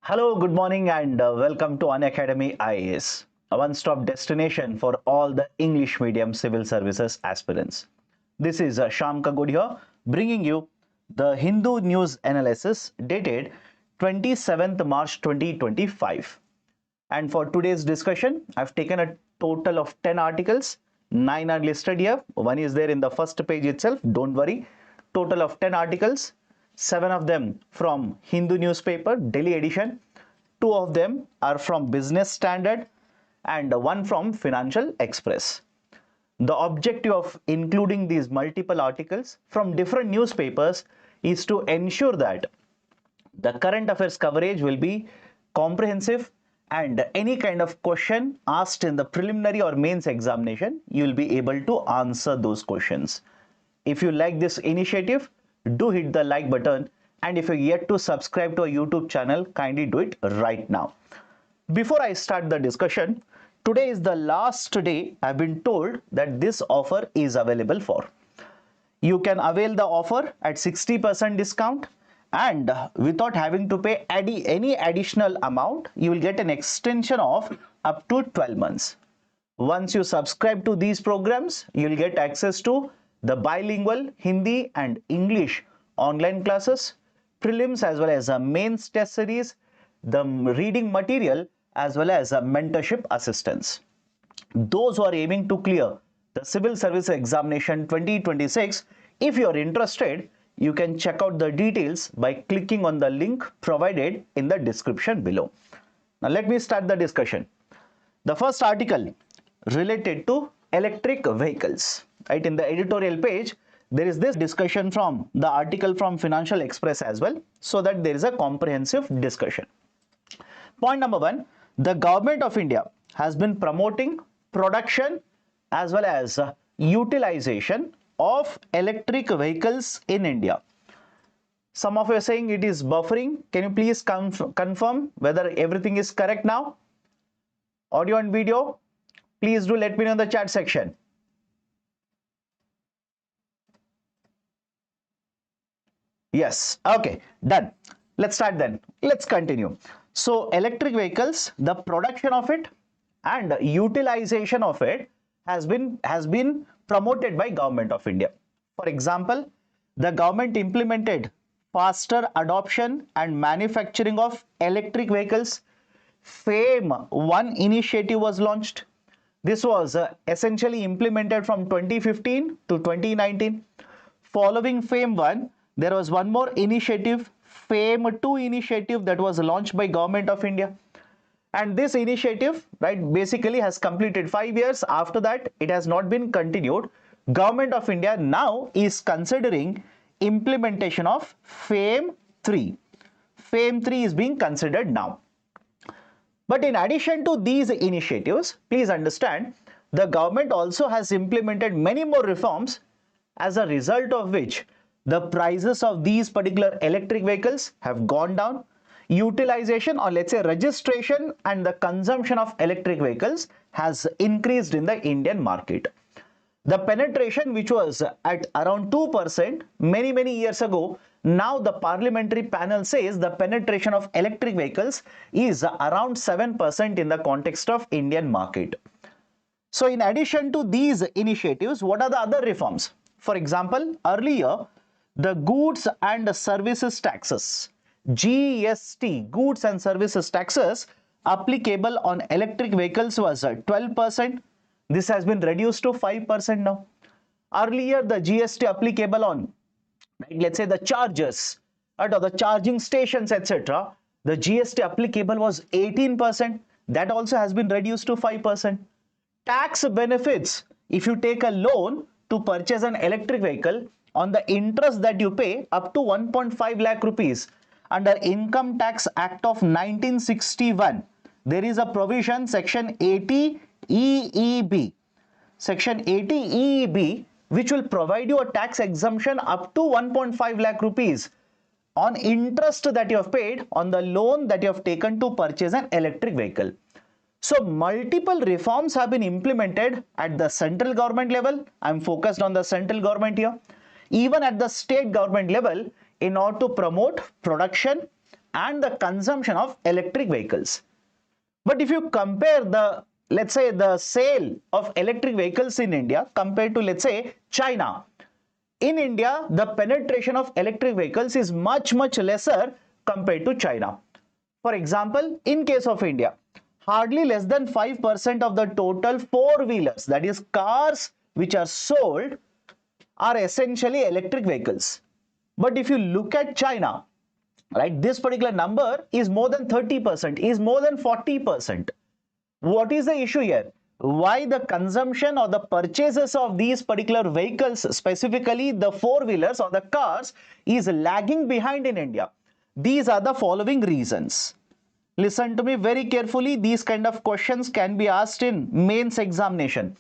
Hello, good morning, and welcome to Unacademy IAS, a one-stop destination for all the English medium civil services aspirants. This is Shyam Kaggod here, bringing you the Hindu news analysis dated 27th March 2025. And for today's discussion, I've taken a total of 10 articles. 9 are listed here. One is there in the first page itself. Don't worry. Total of 10 articles. 7 of them from Hindu newspaper, Delhi edition. 2 of them are from Business Standard and 1 from Financial Express. The objective of including these multiple articles from different newspapers is to ensure that the current affairs coverage will be comprehensive, and any kind of question asked in the preliminary or mains examination, you will be able to answer those questions. If you like this initiative, do hit the like button, and if you're yet to subscribe to our YouTube channel, kindly do it right now. Before I start the discussion, today is the last day I've been told that this offer is available for. You can avail the offer at 60% discount, and without having to pay any additional amount, you will get an extension of up to 12 months. Once you subscribe to these programs, you will get access to the bilingual Hindi and English online classes, prelims as well as a mains test series, the reading material as well as a mentorship assistance. Those who are aiming to clear the Civil Service Examination 2026, if you are interested, you can check out the details by clicking on the link provided in the description below. Now let me start the discussion. The first article related to electric vehicles. Right, in the editorial page, there is this discussion from the article from Financial Express as well, so that there is a comprehensive discussion. Point number 1, the government of India has been promoting production as well as utilization of electric vehicles in India. Some of you are saying it is buffering. Can you please confirm whether everything is correct now? Audio and video, please do let me know in the chat section. Yes, okay, done. Let's start then. Let's continue. So electric vehicles, the production of it and utilization of it has been promoted by Government of India. For example, the government implemented faster adoption and manufacturing of electric vehicles. FAME-1 initiative was launched. This was essentially implemented from 2015 to 2019. Following FAME-1, there was one more initiative, FAME-2 initiative, that was launched by Government of India. And this initiative, right, basically has completed 5 years. After that, it has not been continued. Government of India now is considering implementation of FAME-3. FAME-3 is being considered now. But in addition to these initiatives, please understand, the government also has implemented many more reforms, as a result of which the prices of these particular electric vehicles have gone down. Utilization, or let's say registration, and the consumption of electric vehicles has increased in the Indian market. The penetration, which was at around 2% many years ago, now the parliamentary panel says the penetration of electric vehicles is around 7% in the context of Indian market. So in addition to these initiatives, what are the other reforms? For example, earlier, the goods and services taxes, GST, goods and services taxes, applicable on electric vehicles was 12%. This has been reduced to 5% now. Earlier, the GST applicable on, let's say, the chargers, or the charging stations, etc., the GST applicable was 18%. That also has been reduced to 5%. Tax benefits, if you take a loan to purchase an electric vehicle, on the interest that you pay up to 1.5 lakh rupees under Income Tax Act of 1961, there is a provision, section 80 EEB, section 80 EEB, which will provide you a tax exemption up to 1.5 lakh rupees on interest that you have paid on the loan that you have taken to purchase an electric vehicle. So multiple reforms have been implemented at the central government level. I'm focused on the central government here. Even at the state government level, in order to promote production, and the consumption of electric vehicles. But if you compare the, let's say, the sale of electric vehicles in India compared to, let's say, China, in India, the penetration of electric vehicles is much lesser compared to China. For example, in case of India, hardly less than 5% of the total four-wheelers, that is cars which are sold, are essentially electric vehicles. But if you look at China, right, this particular number is more than 30%, is more than 40%. What is the issue here? Why the consumption or the purchases of these particular vehicles, specifically the four-wheelers or the cars, is lagging behind in India? These are the following reasons. Listen to me very carefully. These kind of questions can be asked in mains examination.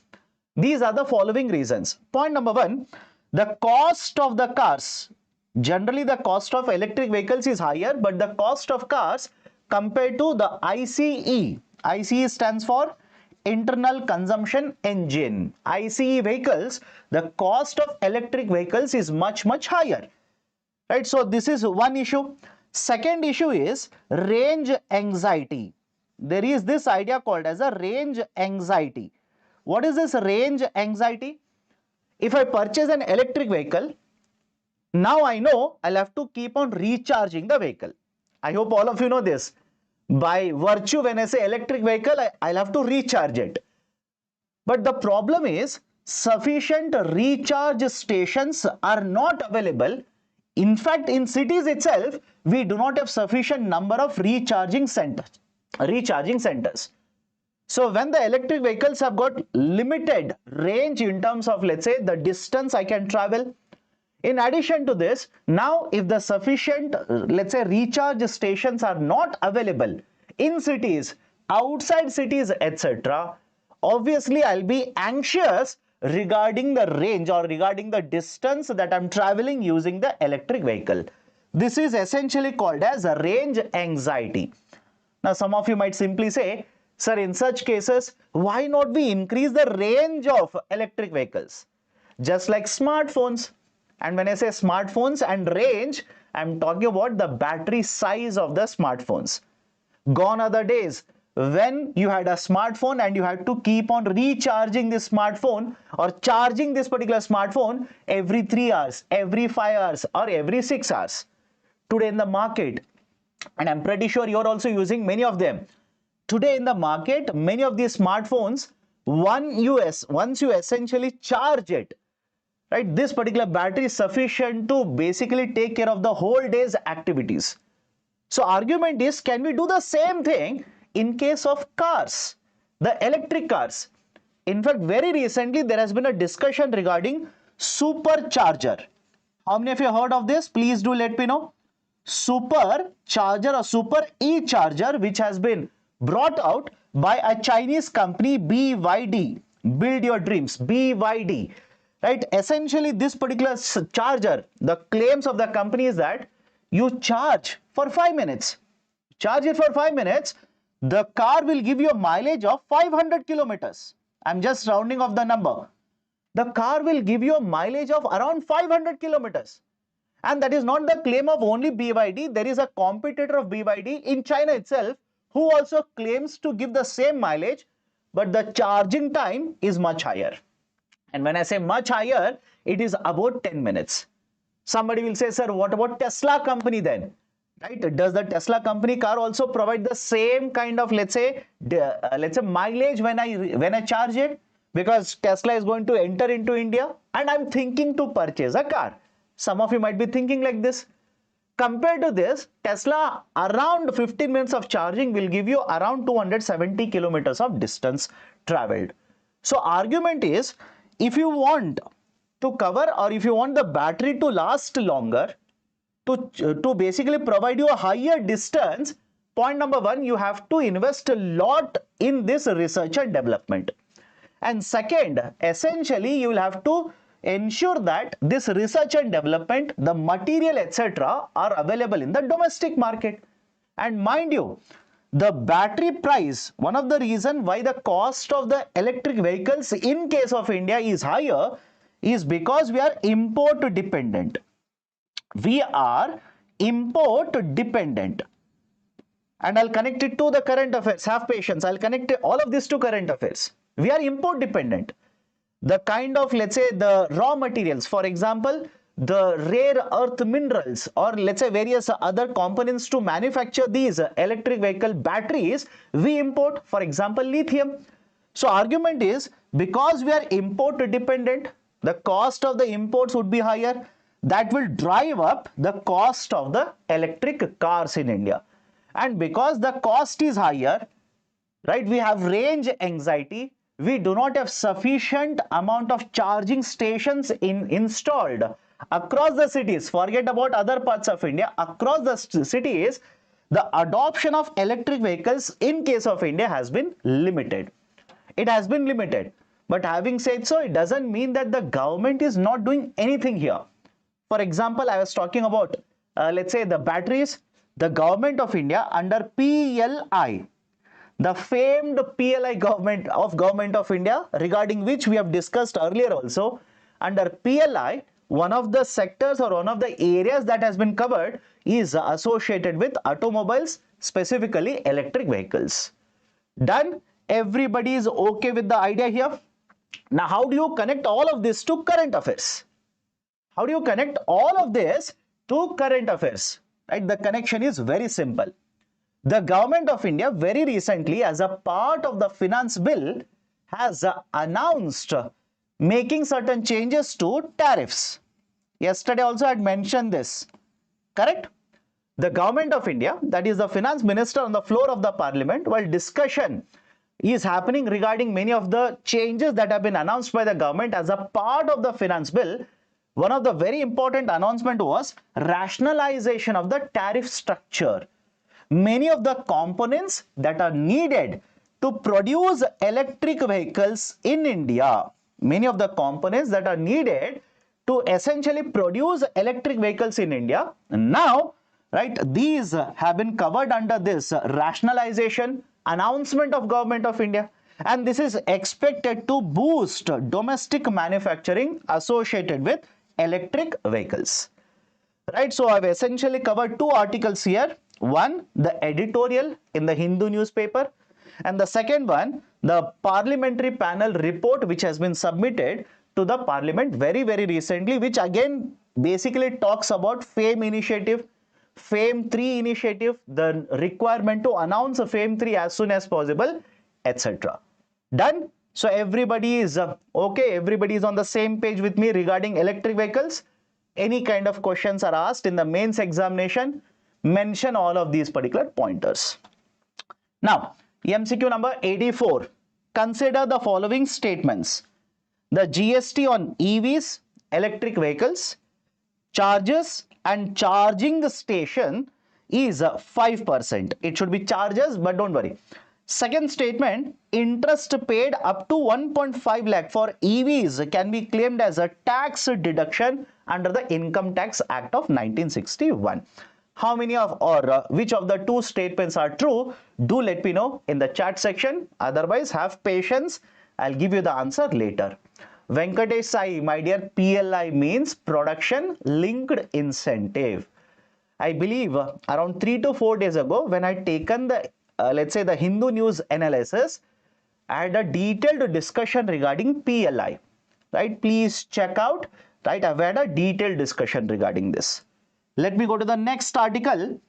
These are the following reasons. Point number one, the cost of the cars. Generally, the cost of electric vehicles is higher, but the cost of cars compared to the ICE. ICE stands for internal consumption engine. ICE vehicles, the cost of electric vehicles is much higher. Right? So this is one issue. Second issue is range anxiety. There is this idea called as a range anxiety. What is this range anxiety? If I purchase an electric vehicle, now I know I'll have to keep on recharging the vehicle. I hope all of you know this. By virtue, when I say electric vehicle, I'll have to recharge it. But the problem is sufficient recharge stations are not available. In fact, in cities itself, we do not have sufficient number of recharging centers. So when the electric vehicles have got limited range in terms of, let's say, the distance I can travel. In addition to this, now if the sufficient, let's say, recharge stations are not available in cities, outside cities, etc., obviously I'll be anxious regarding the range or regarding the distance that I'm traveling using the electric vehicle. This is essentially called as a range anxiety. Now, some of you might simply say, sir, in such cases, why not we increase the range of electric vehicles? Just like smartphones. And when I say smartphones and range, I'm talking about the battery size of the smartphones. Gone are the days when you had a smartphone and you had to keep on recharging this smartphone or charging this particular smartphone every 3 hours, every 5 hours, or every 6 hours. Today in the market, and I'm pretty sure you're also using many of them. Today in the market, many of these smartphones, once you essentially charge it, right, this particular battery is sufficient to basically take care of the whole day's activities. So argument is, can we do the same thing in case of cars, the electric cars? In fact, very recently there has been a discussion regarding supercharger. How many of you heard of this? Please do let me know. Supercharger or super e-charger, which has been brought out by a Chinese company, BYD. Build your dreams, BYD. Right? Essentially, this particular charger, the claims of the company is that you charge for 5 minutes. Charge it for 5 minutes, the car will give you a mileage of 500 kilometers. I'm just rounding off the number. The car will give you a mileage of around 500 kilometers. And that is not the claim of only BYD. There is a competitor of BYD in China itself who also claims to give the same mileage, but the charging time is much higher. And when I say much higher, it is about 10 minutes. Somebody will say, sir, what about Tesla company then? Right? Does the Tesla company car also provide the same kind of, let's say mileage when I charge it? Because Tesla is going to enter into India and I'm thinking to purchase a car. Some of you might be thinking like this. Compared to this, Tesla, around 15 minutes of charging will give you around 270 kilometers of distance traveled. So argument is, if you want to cover or if you want the battery to last longer, to basically provide you a higher distance, point number one, you have to invest a lot in this research and development. And second, essentially, you will have to ensure that this research and development, the material, etc., are available in the domestic market. And mind you, the battery price, one of the reasons why the cost of the electric vehicles in case of India is higher is because we are import dependent. We are import dependent. and I'll connect it to the current affairs. Have patience. I'll connect all of this to current affairs. We are import dependent. The kind of, let's say, the raw materials, for example, the rare earth minerals, or let's say various other components to manufacture these electric vehicle batteries, we import, for example, lithium. So argument is, because we are import dependent, the cost of the imports would be higher. That will drive up the cost of the electric cars in India. And because the cost is higher, right, we have range anxiety. We do not have sufficient amount of charging stations installed across the cities. Forget about other parts of India. Across the cities, the adoption of electric vehicles in case of India has been limited. It has been limited. But having said so, it doesn't mean that the government is not doing anything here. For example, I was talking about, let's say, the batteries. The government of India under PLI, the famed PLI government of India, regarding which we have discussed earlier also, under PLI, one of the sectors or one of the areas that has been covered is associated with automobiles, specifically electric vehicles. Done? Everybody is okay with the idea here? Now, how do you connect all of this to current affairs? How do you connect all of this to current affairs? Right? The connection is very simple. The government of India very recently, as a part of the finance bill, has announced making certain changes to tariffs. Yesterday also I had mentioned this, correct? The government of India, that is the finance minister, on the floor of the parliament, while discussion is happening regarding many of the changes that have been announced by the government as a part of the finance bill, one of the very important announcement was rationalization of the tariff structure. Many of the components that are needed to produce electric vehicles in India, many of the components that are needed to essentially produce electric vehicles in India, now, right, these have been covered under this rationalization announcement of government of India. And this is expected to boost domestic manufacturing associated with electric vehicles. Right, so I've essentially covered two articles here. One, the editorial in the Hindu newspaper, and the second one, the parliamentary panel report which has been submitted to the parliament very recently, which again basically talks about FAME initiative, FAME 3 initiative, the requirement to announce a FAME 3 as soon as possible, etc. Done? So everybody is okay, everybody is on the same page with me regarding electric vehicles. Any kind of questions are asked in the mains examination, mention all of these particular pointers. Now, MCQ number 84. Consider the following statements. The GST on EVs, electric vehicles, charges and charging station is 5%. It should be charges, but don't worry. Second statement, interest paid up to 1.5 lakh for EVs can be claimed as a tax deduction under the Income Tax Act of 1961. How many of or which of the two statements are true? Do let me know in the chat section. Otherwise, have patience. I'll give you the answer later. Venkatesh Sai, my dear, PLI means production linked incentive. I believe around 3 to 4 days ago, when I taken the let's say the Hindu news analysis, I had a detailed discussion regarding PLI, right? Please check out, right? I've had a detailed discussion regarding this. Let me go to the next article.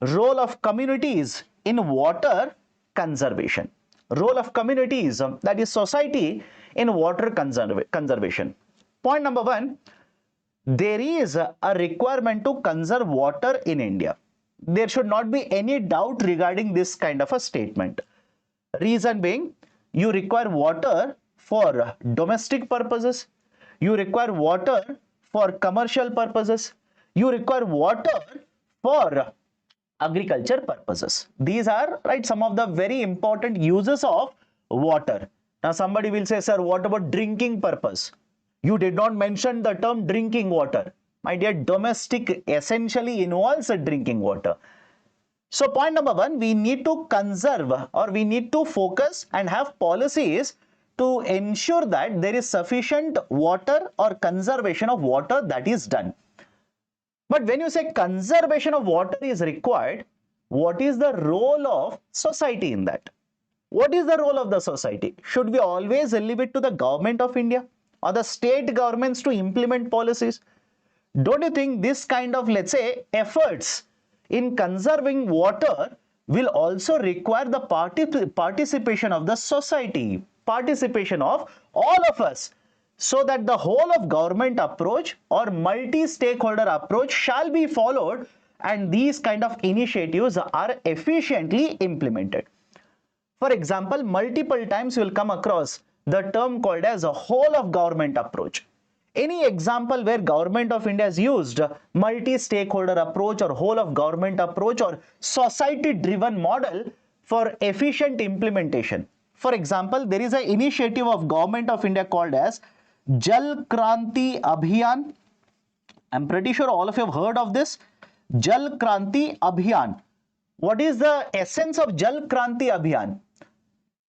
Role of communities in water conservation. Role of communities, that is society, in water conservation. Point number 1, there is a requirement to conserve water in India. There should not be any doubt regarding this kind of a statement. Reason being, you require water for domestic purposes, you require water for commercial purposes, you require water for agriculture purposes. These are, right, some of the very important uses of water. Now somebody will say, sir, what about drinking purpose? You did not mention the term drinking water. My dear, domestic essentially involves drinking water. So point number 1, we need to conserve, or we need to focus and have policies to ensure that there is sufficient water or conservation of water that is done. But when you say conservation of water is required, what is the role of society in that? What is the role of the society? Should we always leave it to the government of India or the state governments to implement policies? Don't you think this kind of, let's say, efforts in conserving water will also require the participation of the society, participation of all of us, so that the whole of government approach or multi-stakeholder approach shall be followed and these kind of initiatives are efficiently implemented. For example, multiple times you will come across the term called as a whole of government approach. Any example where government of India has used multi-stakeholder approach or whole of government approach or society-driven model for efficient implementation? For example, there is an initiative of government of India called as Jal Kranti Abhiyan. I'm pretty sure all of you have heard of this. Jal Kranti Abhiyan. What is the essence of Jal Kranti Abhiyan?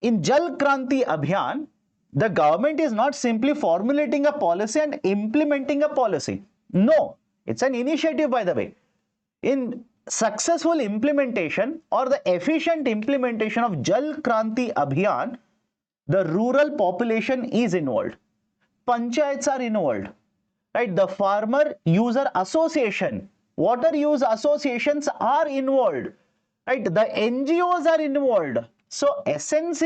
In Jal Kranti Abhiyan, the government is not simply formulating a policy and implementing a policy. No, it's an initiative, by the way. In successful implementation or the efficient implementation of Jal Kranti Abhiyan, the rural population is involved. Panchayats are involved, right? The farmer user association, water use associations are involved, right? The NGOs are involved. So essence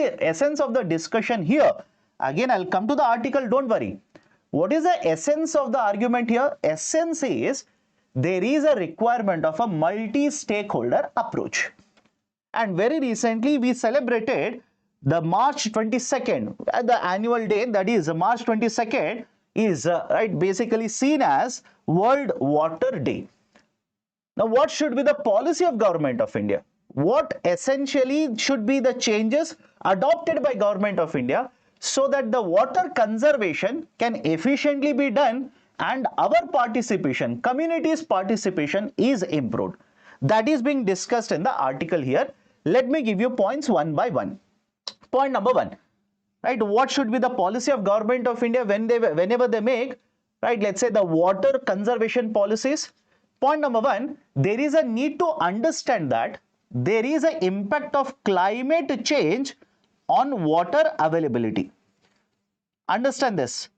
of the discussion here, again I'll come to the article, don't worry. What is the essence of the argument here? Essence is there is a requirement of a multi-stakeholder approach. And very recently we celebrated the March 22nd, the annual day, that is March 22nd is right, basically seen as World Water Day. Now what should be the policy of government of India? What essentially should be the changes adopted by government of India so that the water conservation can efficiently be done and our participation, community's participation is improved? That is being discussed in the article here. Let me give you points one by one. Point number one, right? What should be the policy of government of India whenever they make, right, let's say the water conservation policies? Point number one, there is a need to understand that there is an impact of climate change on water availability. Understand this.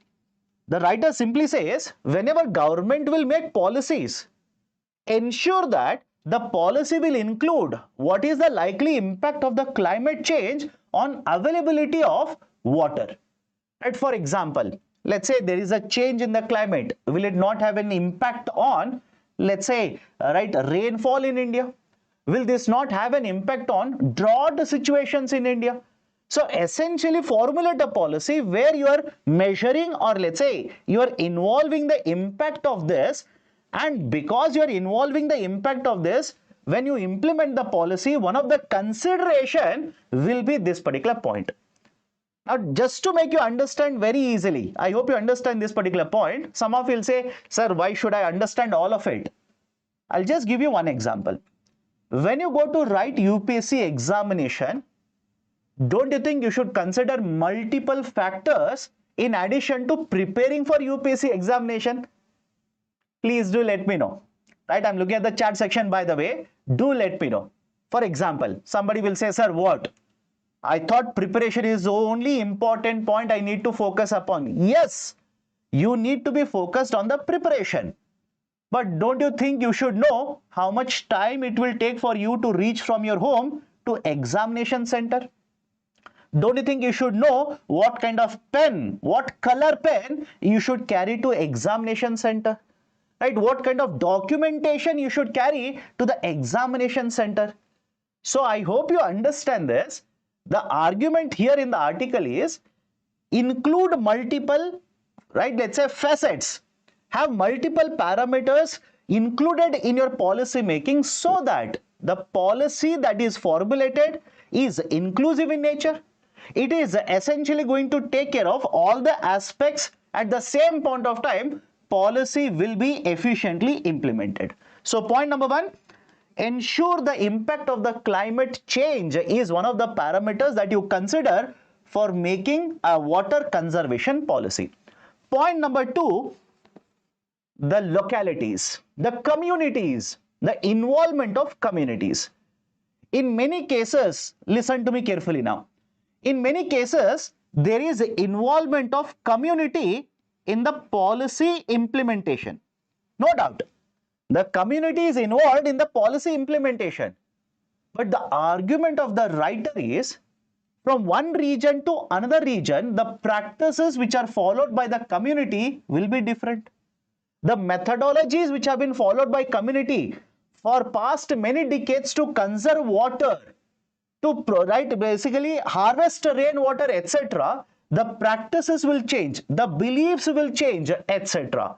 The writer simply says, whenever government will make policies, ensure that the policy will include what is the likely impact of the climate change on availability of water. Right? For example, let's say there is a change in the climate. Will it not have an impact on, let's say, right, rainfall in India? Will this not have an impact on drought situations in India? So essentially formulate a policy where you are measuring, or let's say you are involving the impact of this, and because you are involving the impact of this, when you implement the policy, one of the consideration will be this particular point. Now, just to make you understand very easily, I hope you understand this particular point. Some of you will say, sir, why should I understand all of it? I'll just give you one example. When you go to write UPSC examination, don't you think you should consider multiple factors in addition to preparing for UPSC examination? Please do let me know. Right, I'm looking at the chat section, by the way. Do let me know. For example, somebody will say, sir, what? I thought preparation is the only important point I need to focus upon. Yes, you need to be focused on the preparation. But don't you think you should know how much time it will take for you to reach from your home to examination center? Don't you think you should know what kind of pen, what color pen you should carry to examination center? Right? What kind of documentation you should carry to the examination center? So I hope you understand this. The argument here in the article is include multiple, right, let's say facets, have multiple parameters included in your policy making so that the policy that is formulated is inclusive in nature. It is essentially going to take care of all the aspects at the same point of time. Policy will be efficiently implemented. So point number one, ensure the impact of the climate change is one of the parameters that you consider for making a water conservation policy. Point number two, the localities, the communities, the involvement of communities. in many cases, listen to me carefully now. In many cases, there is involvement of community in the policy implementation. No doubt, the community is involved in the policy implementation. But the argument of the writer is, from one region to another region, the practices which are followed by the community will be different. The methodologies which have been followed by community for past many decades to conserve water, to basically harvest rainwater, etc., the practices will change, the beliefs will change, etc.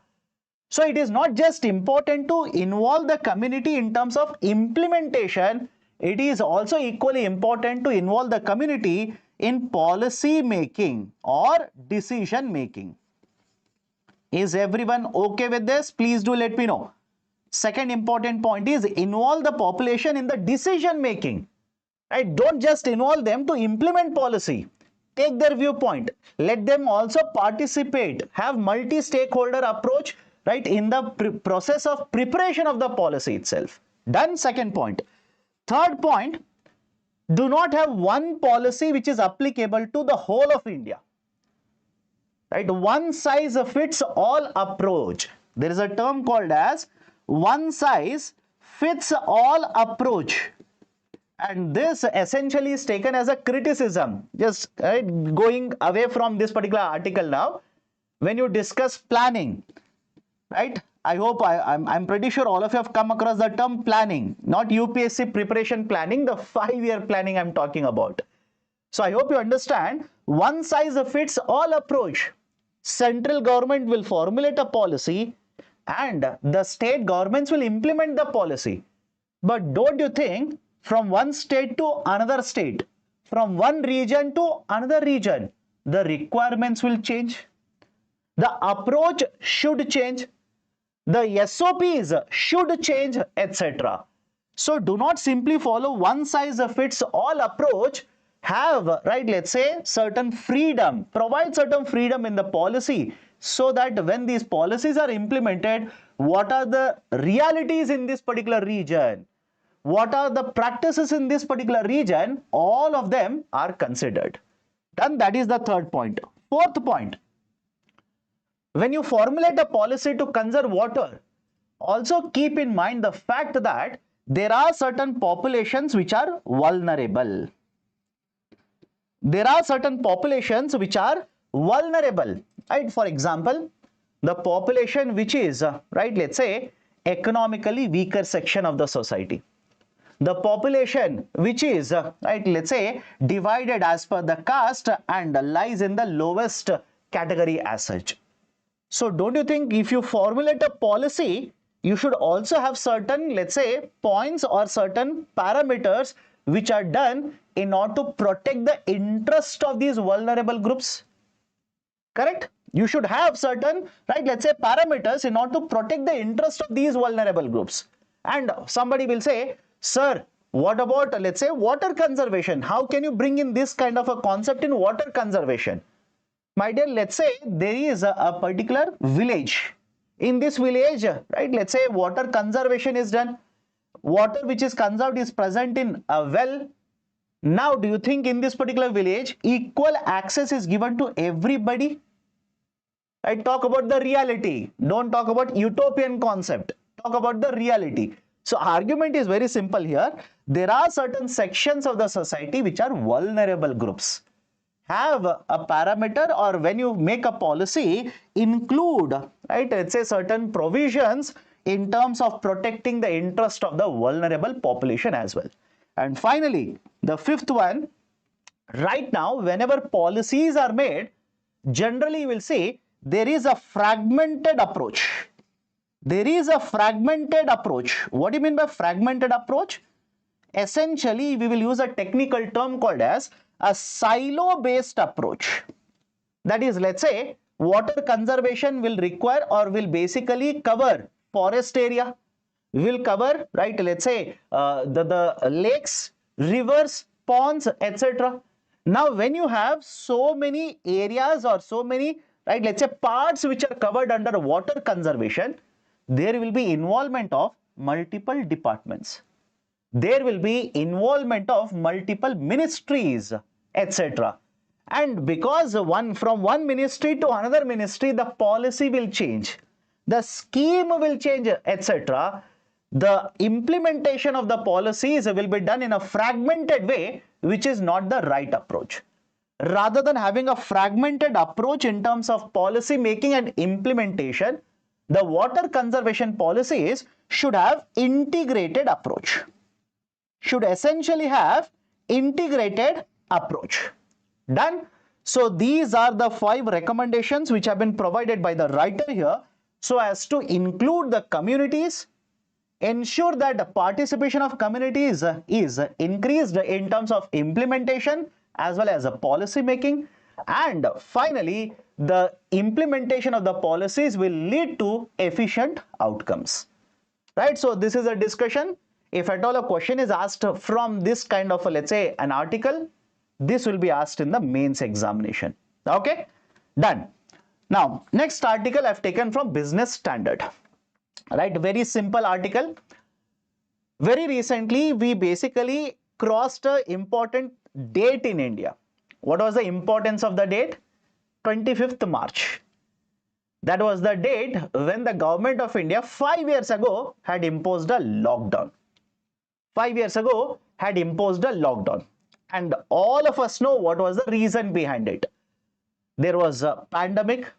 So it is not just important to involve the community in terms of implementation, it is also equally important to involve the community in policy making or decision making. Is everyone okay with this? Please do let me know. Second important point is involve the population in the decision making. Right? Don't just involve them to implement policy. Take their viewpoint. Let them also participate. Have multi-stakeholder approach, right, in the process of preparation of the policy itself. Done. Second point. Third point, do not have one policy which is applicable to the whole of India. Right? One size fits all approach. There is a term called as one size fits all approach. And this essentially is taken as a criticism. Just going away from this particular article now, when you discuss planning, right? I hope I'm pretty sure all of you have come across the term planning, not UPSC preparation planning, the 5-year planning I'm talking about. So I hope you understand, one size fits all approach. Central government will formulate a policy and the state governments will implement the policy. But don't you think from one state to another state, from one region to another region, the requirements will change? The approach should change. The SOPs should change, etc. So do not simply follow one size fits all approach. Have, right, let's say certain freedom, provide certain freedom in the policy so that when these policies are implemented, what are the realities in this particular region? What are the practices in this particular region? All of them are considered. Then that is the third point. Fourth point. When you formulate a policy to conserve water, also keep in mind the fact that there are certain populations which are vulnerable. There are certain populations which are vulnerable. Right? For example, the population which is, right, let's say, economically weaker section of the society. The population which is, right, let's say, divided as per the caste and lies in the lowest category as such. So don't you think if you formulate a policy, you should also have certain, let's say, points or certain parameters which are done in order to protect the interest of these vulnerable groups? Correct? You should have certain, right, let's say, parameters in order to protect the interest of these vulnerable groups. And somebody will say, sir, what about, let's say, water conservation? How can you bring in this kind of a concept in water conservation? My dear, let's say there is a particular village. In this village, right, let's say water conservation is done. Water which is conserved is present in a well. Now, do you think in this particular village, equal access is given to everybody? I talk about the reality. Don't talk about utopian concept. Talk about the reality. So argument is very simple here. There are certain sections of the society which are vulnerable groups. Have a parameter, or when you make a policy, include, right, let's say certain provisions in terms of protecting the interest of the vulnerable population as well. And finally, the fifth one, right now, whenever policies are made, generally you will see there is a fragmented approach. There is a fragmented approach. What do you mean by fragmented approach? Essentially, we will use a technical term called as a silo-based approach. That is, let's say, water conservation will require or will basically cover forest area, will cover, right, let's say, the lakes, rivers, ponds, etc. Now, when you have so many areas or so many, right, let's say, parts which are covered under water conservation, there will be involvement of multiple departments. there will be involvement of multiple ministries, etc. And because from one ministry to another ministry, the policy will change, the scheme will change, etc. The implementation of the policies will be done in a fragmented way, which is not the right approach. Rather than having a fragmented approach in terms of policy making and implementation, the water conservation policies should have integrated approach, should essentially have integrated approach. Done? So these are the 5 recommendations which have been provided by the writer here, so as to include the communities, ensure that the participation of communities is increased in terms of implementation as well as a policy making, and finally the implementation of the policies will lead to efficient outcomes. Right? So this is a discussion. If at all a question is asked from this kind of let's say an article, this will be asked in the mains examination. Okay, done. Now next article I've taken from Business Standard. Right, very simple article. Very recently we basically crossed an important date in India. What was the importance of the date? 25th March. That was the date when the government of India 5 years ago had imposed a lockdown. 5 years ago had imposed a lockdown. And all of us know what was the reason behind it. There was a pandemic.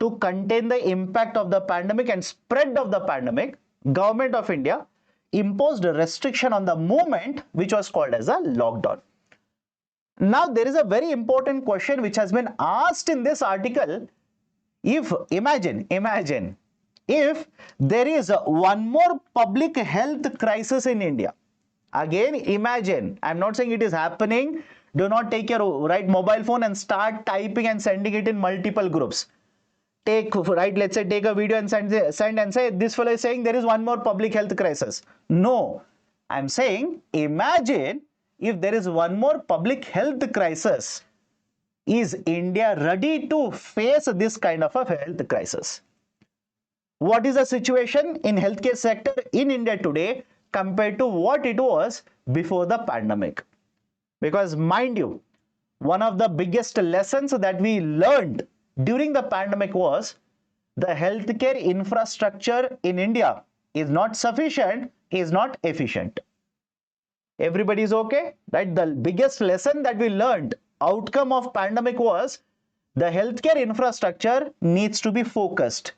To contain the impact of the pandemic and spread of the pandemic, Government of India imposed a restriction on the movement, which was called as a lockdown. Now there is a very important question which has been asked in this article. If imagine if there is one more public health crisis in India. Again, imagine, I'm not saying it is happening. Do not take your mobile phone and start typing and sending it in multiple groups. Let's say take a video and send and say this fellow is saying there is one more public health crisis. No, I'm saying imagine if there is one more public health crisis. Is India ready to face this kind of a health crisis? What is the situation in healthcare sector in India today compared to what it was before the pandemic? Because mind you, one of the biggest lessons that we learned during the pandemic was the healthcare infrastructure in India is not sufficient, is not efficient. Everybody is okay, right? The biggest lesson that we learned, outcome of pandemic was the healthcare infrastructure needs to be focused.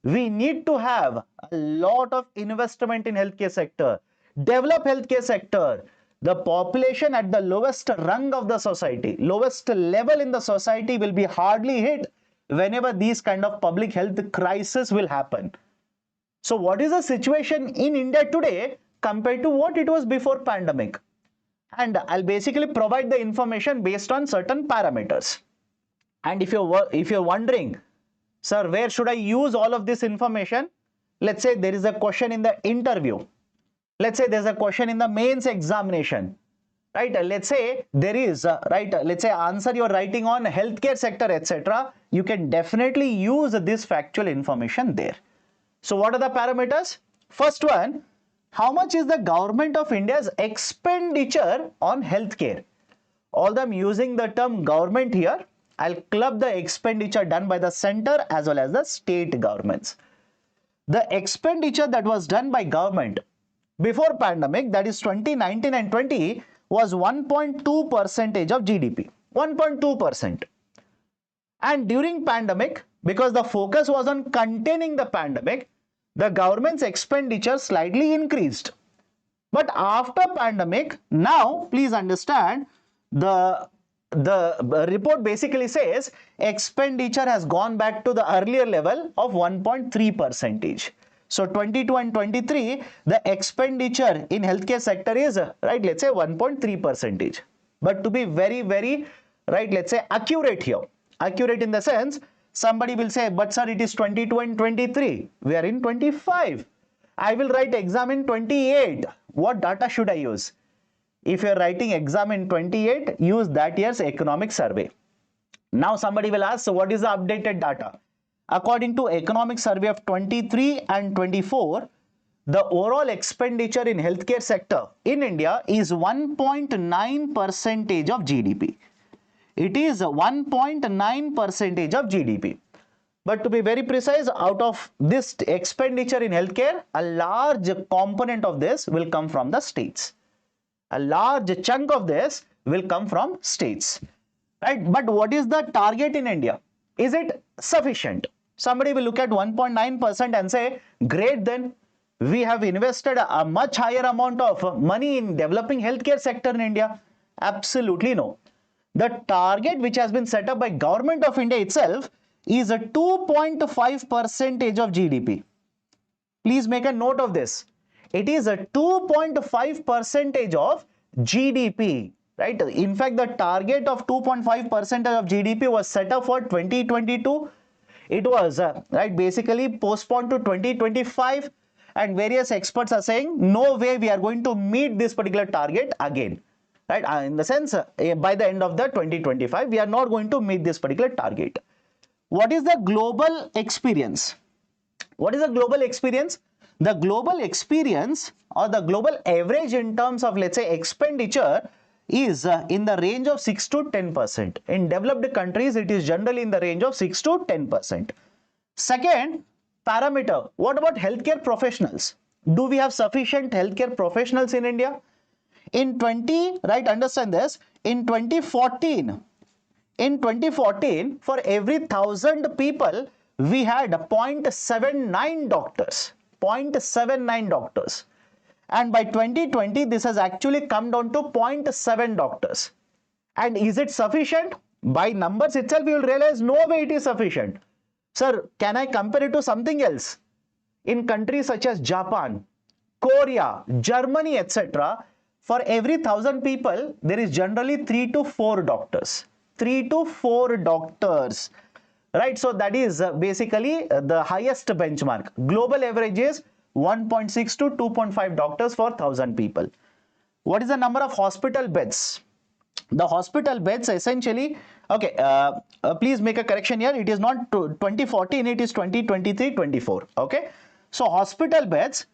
We need to have a lot of investment in healthcare sector, develop healthcare sector. The population at the lowest rung of the society, lowest level in the society will be hardly hit whenever these kind of public health crisis will happen. So what is the situation in India today compared to what it was before pandemic? And I'll basically provide the information based on certain parameters. And if you're wondering, sir, where should I use all of this information? Let's say there is a question in the interview. Let's say there's a question in the mains examination. Right, let's say there is, let's say answer you're writing on healthcare sector, etc. You can definitely use this factual information there. So what are the parameters? First one, how much is the government of India's expenditure on healthcare? Although I'm using the term government here, I'll club the expenditure done by the center as well as the state governments. The expenditure that was done by government before pandemic, that is 2019 and 20, was 1.2% of GDP, 1.2%. And during pandemic, because the focus was on containing the pandemic, the government's expenditure slightly increased. But after pandemic, now please understand, the report basically says expenditure has gone back to the earlier level of 1.3%. So 22 and 23, the expenditure in healthcare sector is, let's say 1.3%. But to be very, let's say accurate here. Accurate in the sense, somebody will say, but sir, it is 22 and 23. We are in 25. I will write exam in 28. What data should I use? If you are writing exam in 28, use that year's economic survey. Now somebody will ask, so what is the updated data? According to economic survey of 23 and 24, the overall expenditure in healthcare sector in India is 1.9% of GDP. It is 1.9% of GDP. But to be very precise, out of this expenditure in healthcare, a large component of this will come from the states. A large chunk of this will come from states. Right? But what is the target in India? Is it sufficient? Somebody will look at 1.9% and say, great, then we have invested a much higher amount of money in developing healthcare sector in India. Absolutely no. The target which has been set up by government of India itself is a 2.5% of GDP. Please make a note of this. It is a 2.5% of GDP, right? In fact, the target of 2.5% of GDP was set up for 2022. It was basically postponed to 2025, and various experts are saying no way we are going to meet this particular target again. Right? In the sense, by the end of the 2025, we are not going to meet this particular target. What is the global experience? What is the global experience? The global experience or the global average in terms of, let's say, expenditure is in the range of 6 to 10%. In developed countries, it is generally in the range of 6 to 10%. Second parameter, what about healthcare professionals? Do we have sufficient healthcare professionals in India? Understand this, in 2014, for every 1,000 people, we had 0.79 doctors, 0.79 doctors. And by 2020, this has actually come down to 0.7 doctors. And is it sufficient? By numbers itself, you will realize no way it is sufficient. Sir, can I compare it to something else? In countries such as Japan, Korea, Germany, etc., for every 1,000 people, there is generally 3 to 4 doctors. 3 to 4 doctors. Right? So that is basically the highest benchmark. Global average is 1.6 to 2.5 doctors for 1,000 people. What is the number of hospital beds? The hospital beds essentially, okay, please make a correction here. It is not 2014, it is 2023-24. Okay. So hospital beds,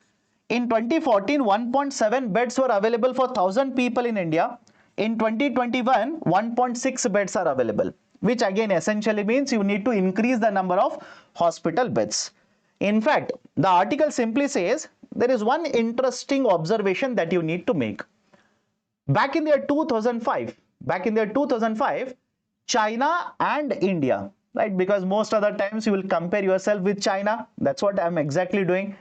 in 2014, 1.7 beds were available for 1,000 people in India. In 2021, 1.6 beds are available, which again essentially means you need to increase the number of hospital beds. In fact, the article simply says there is one interesting observation that you need to make. Back in the year 2005, China and India, right? Because most other times you will compare yourself with China. That's what I'm exactly doing.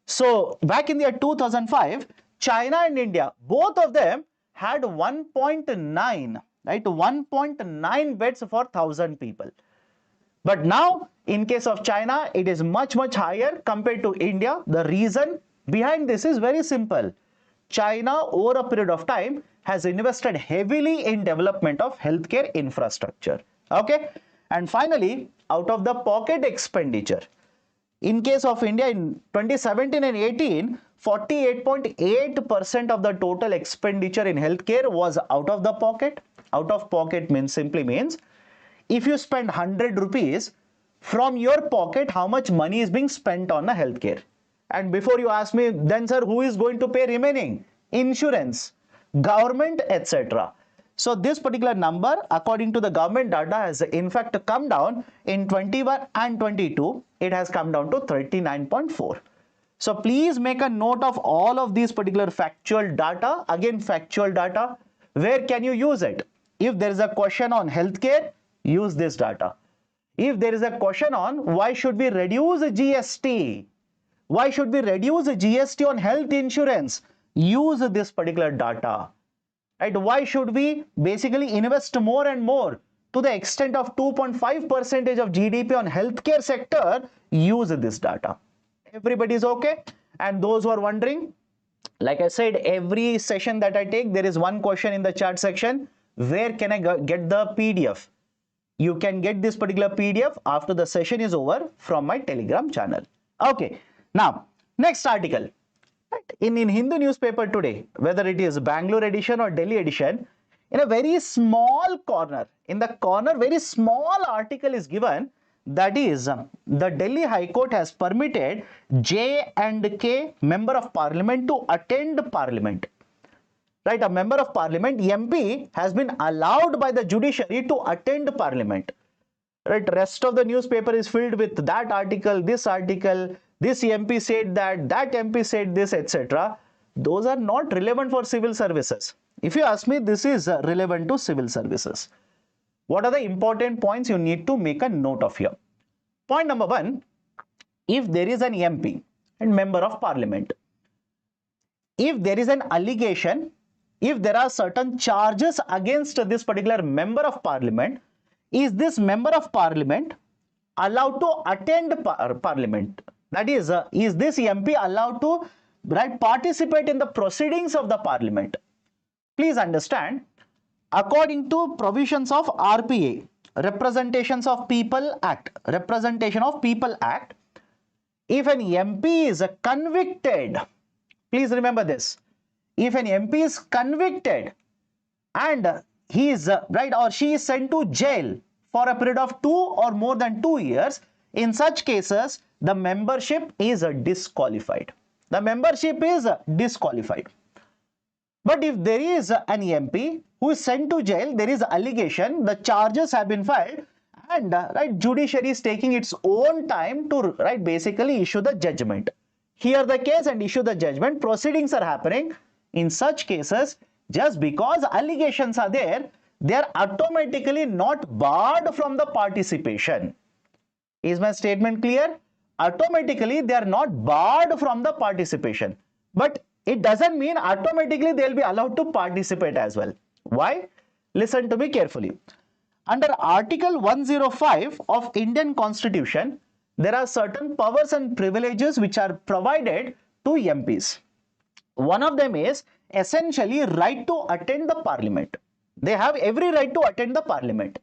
So back in the year 2005, China and India, both of them had 1.9, right? 1.9 beds for 1,000 people. But now, in case of China, it is much higher compared to India. The reason behind this is very simple. China, over a period of time, has invested heavily in development of healthcare infrastructure. Okay? And finally, out of the pocket expenditure, in case of India in 2017 and 18, 48.8% of the total expenditure in healthcare was out of the pocket. Out of pocket simply means if you spend 100 rupees from your pocket, how much money is being spent on a healthcare? And before you ask me, then sir, who is going to pay remaining? Insurance, government, etc. So this particular number, according to the government data, has in fact come down in 21 and 22. It has come down to 39.4. So please make a note of all of these particular factual data. Again, factual data. Where can you use it? If there is a question on healthcare, use this data. If there is a question on why should we reduce GST, why should we reduce GST on health insurance, use this particular data. Right? Why should we basically invest more and more to the extent of 2.5% of GDP on healthcare sector, use this data. Everybody is okay? And those who are wondering, like I said, every session that I take, there is one question in the chat section. Where can I get the PDF? You can get this particular PDF after the session is over from my Telegram channel. Okay. Now, next article. In Hindu newspaper today, whether it is Bangalore edition or Delhi edition, in a very small corner, very small article is given that is, the Delhi High Court has permitted J and K member of parliament to attend parliament. Right, a member of parliament, MP, has been allowed by the judiciary to attend parliament. Right, rest of the newspaper is filled with that article, this MP said that MP said this, etc. Those are not relevant for civil services. If you ask me, this is relevant to civil services. What are the important points you need to make a note of here? Point number one, if there is an MP and member of parliament, if there is an allegation, if there are certain charges against this particular member of parliament, is this member of parliament allowed to attend parliament? That is this MP allowed to participate in the proceedings of the parliament? Please understand, according to provisions of RPA, Representations of People Act, if an MP is convicted, please remember this, if an MP is convicted and he is or she is sent to jail for a period of 2 or more than 2 years, in such cases the membership is disqualified. The membership is disqualified. But if there is an MP who is sent to jail, there is allegation, the charges have been filed, and judiciary is taking its own time to basically issue the judgment, hear the case and issue the judgment, proceedings are happening. In such cases, just because allegations are there, they are automatically not barred from the participation. Is my statement clear? Automatically they are not barred from the participation, but it doesn't mean automatically they will be allowed to participate as well. Why? Listen to me carefully. Under Article 105 of Indian Constitution, there are certain powers and privileges which are provided to MPs. One of them is essentially right to attend the parliament. They have every right to attend the parliament.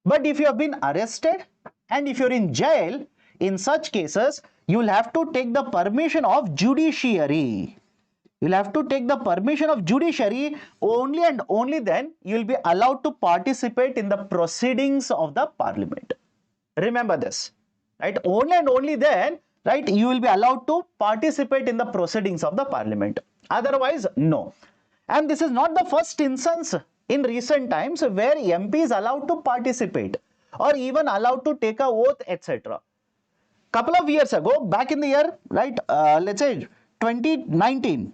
But if you have been arrested and if you're in jail, in such cases, you will have to take the permission of judiciary. You will have to take the permission of judiciary. Only and only then you will be allowed to participate in the proceedings of the parliament. Remember this, right? Only and only then, you will be allowed to participate in the proceedings of the parliament. Otherwise, no. And this is not the first instance in recent times where MP is allowed to participate or even allowed to take a oath, etc. Couple of years ago, back in the year, let's say 2019.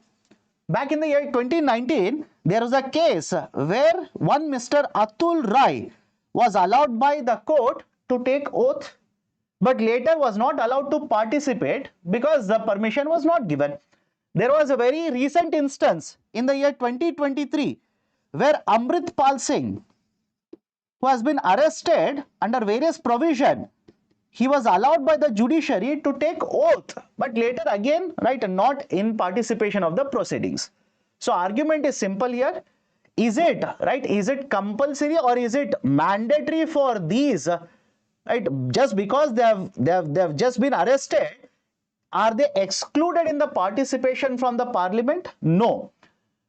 Back in the year 2019, there was a case where one Mr. Atul Rai was allowed by the court to take oath, but later was not allowed to participate because the permission was not given. There was a very recent instance in the year 2023 where Amrit Pal Singh, who has been arrested under various provisions, he was allowed by the judiciary to take oath, but later again, not in participation of the proceedings. So argument is simple here. Is it, is it compulsory or is it mandatory for these, just because they have just been arrested, are they excluded in the participation from the parliament? No.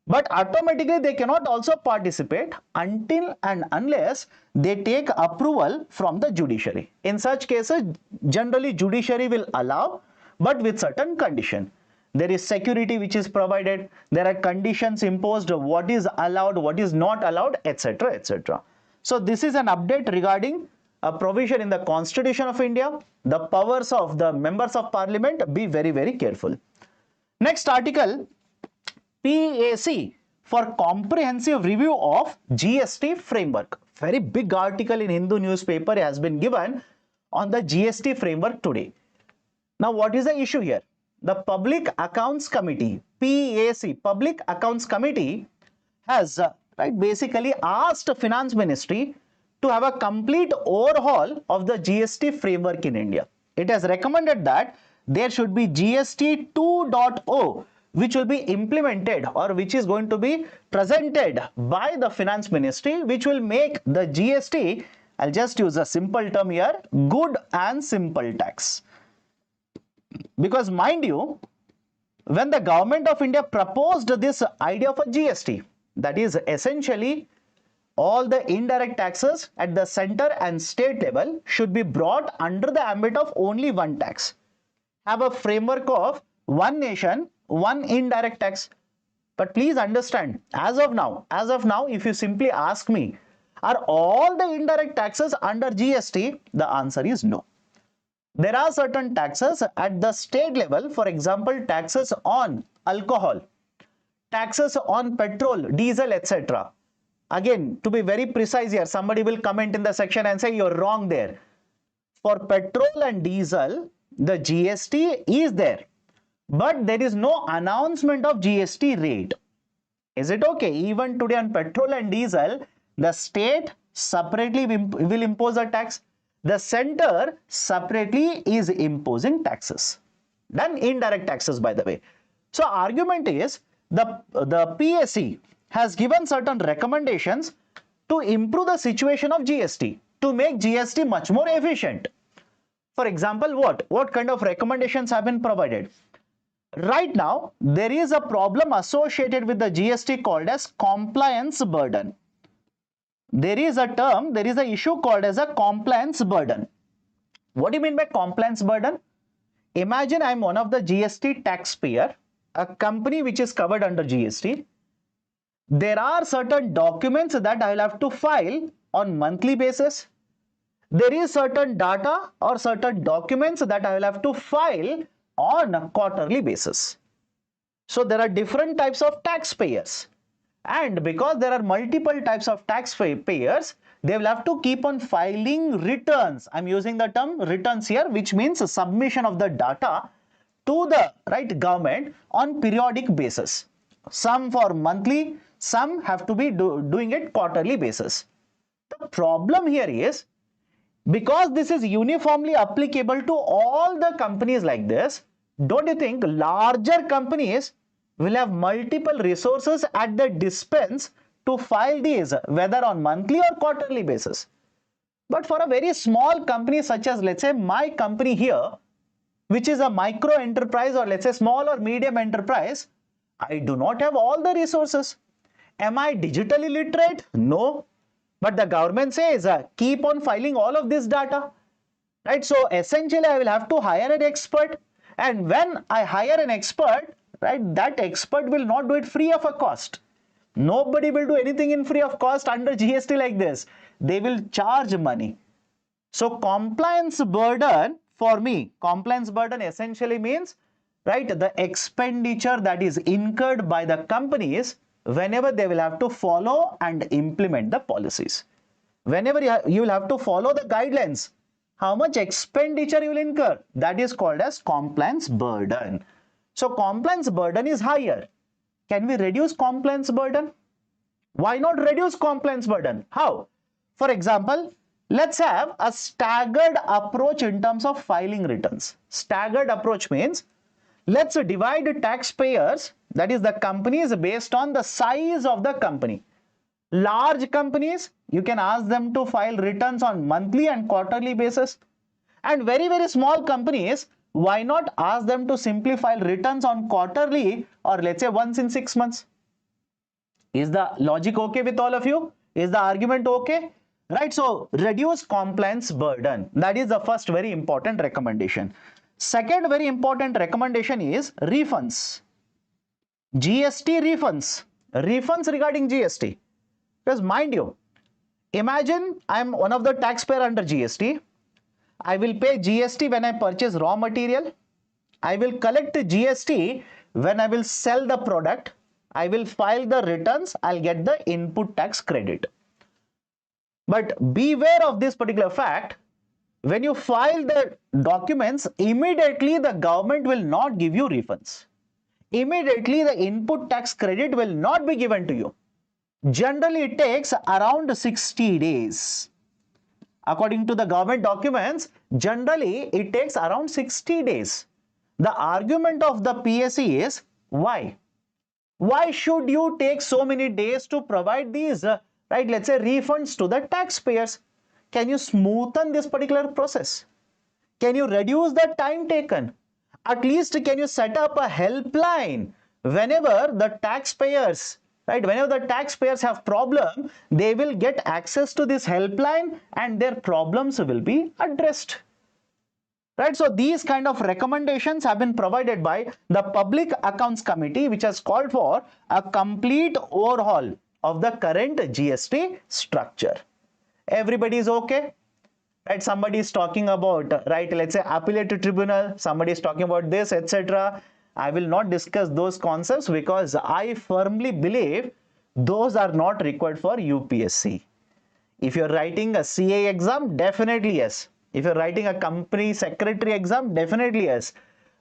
But automatically they cannot also participate until and unless they take approval from the judiciary. In such cases, generally judiciary will allow, but with certain condition. There is security which is provided, there are conditions imposed, what is allowed, what is not allowed, etc., etc. So this is an update regarding a provision in the Constitution of India, the powers of the members of parliament. Be very, very careful. Next article, PAC for comprehensive review of GST framework. Very big article in Hindu newspaper has been given on the GST framework today. Now, what is the issue here? The Public Accounts Committee, PAC, Public Accounts Committee, has basically asked Finance Ministry to have a complete overhaul of the GST framework in India. It has recommended that there should be GST 2.0, which will be implemented or which is going to be presented by the Finance Ministry, which will make the GST, I'll just use a simple term here, good and simple tax. Because mind you, when the government of India proposed this idea of a GST, that is essentially all the indirect taxes at the center and state level should be brought under the ambit of only one tax. Have a framework of one nation, one indirect tax. But please understand, as of now, if you simply ask me, are all the indirect taxes under GST? The answer is no. There are certain taxes at the state level, for example, taxes on alcohol, taxes on petrol, diesel, etc. Again, to be very precise here, somebody will comment in the section and say you're wrong there. For petrol and diesel, the GST is there, but there is no announcement of GST rate. Is it okay? Even today on petrol and diesel, the state separately will impose a tax. The center separately is imposing taxes. Then indirect taxes, by the way. So argument is the PSE has given certain recommendations to improve the situation of GST, to make GST much more efficient. For example, what kind of recommendations have been provided? Right now, there is a problem associated with the GST called as compliance burden. There is an issue called as a compliance burden. What do you mean by compliance burden? Imagine I'm one of the GST taxpayer, a company which is covered under GST. There are certain documents that I will have to file on monthly basis. There is certain data or certain documents that I will have to file on a quarterly basis. So there are different types of taxpayers. And because there are multiple types of taxpayers, they will have to keep on filing returns. I'm using the term returns here, which means a submission of the data to the government on periodic basis. Some for monthly, some have to be doing it quarterly basis. The problem here is, because this is uniformly applicable to all the companies like this, don't you think larger companies will have multiple resources at their dispense to file these, whether on monthly or quarterly basis? But for a very small company such as, let's say, my company here, which is a micro enterprise, or let's say small or medium enterprise, I do not have all the resources. Am I digitally literate? No. But the government says keep on filing all of this data, right? So essentially I will have to hire an expert, and when I hire an expert, right, that expert will not do it free of a cost. Nobody will do anything in free of cost under GST like this. They will charge money. So compliance burden, for me, compliance burden essentially means, right, the expenditure that is incurred by the companies whenever they will have to follow and implement the policies. Whenever you will have to follow the guidelines, how much expenditure you will incur, that is called as compliance burden. So compliance burden is higher. Can we reduce compliance burden? Why not reduce compliance burden? How? For example, let's have a staggered approach in terms of filing returns. Staggered approach means, let's divide taxpayers, that is the companies, based on the size of the company. Large companies, you can ask them to file returns on monthly and quarterly basis. And very, very small companies, why not ask them to simply file returns on quarterly, or let's say once in 6 months? Is the logic okay with all of you? Is the argument okay? Right, so reduce compliance burden. That is the first very important recommendation. Second very important recommendation is refunds. GST refunds. Refunds regarding GST. Because mind you, imagine I am one of the taxpayer under GST. I will pay GST when I purchase raw material. I will collect GST when I will sell the product. I will file the returns. I'll get the input tax credit. But beware of this particular fact. When you file the documents, immediately the government will not give you refunds. Immediately the input tax credit will not be given to you. Generally, it takes around 60 days. According to the government documents, generally it takes around 60 days. The argument of the PSE is, why? Why should you take so many days to provide these, let's say refunds to the taxpayers? Can you smoothen this particular process? Can you reduce the time taken? At least can you set up a helpline whenever the taxpayers Right? Whenever the taxpayers have problem, they will get access to this helpline and their problems will be addressed. Right? So these kind of recommendations have been provided by the Public Accounts Committee, which has called for a complete overhaul of the current GST structure. Everybody is okay? Right? Somebody is talking about, right, let's say appellate tribunal, somebody is talking about this, etc. I will not discuss those concepts because I firmly believe those are not required for UPSC. If you're writing a CA exam, definitely yes. If you're writing a company secretary exam, definitely yes.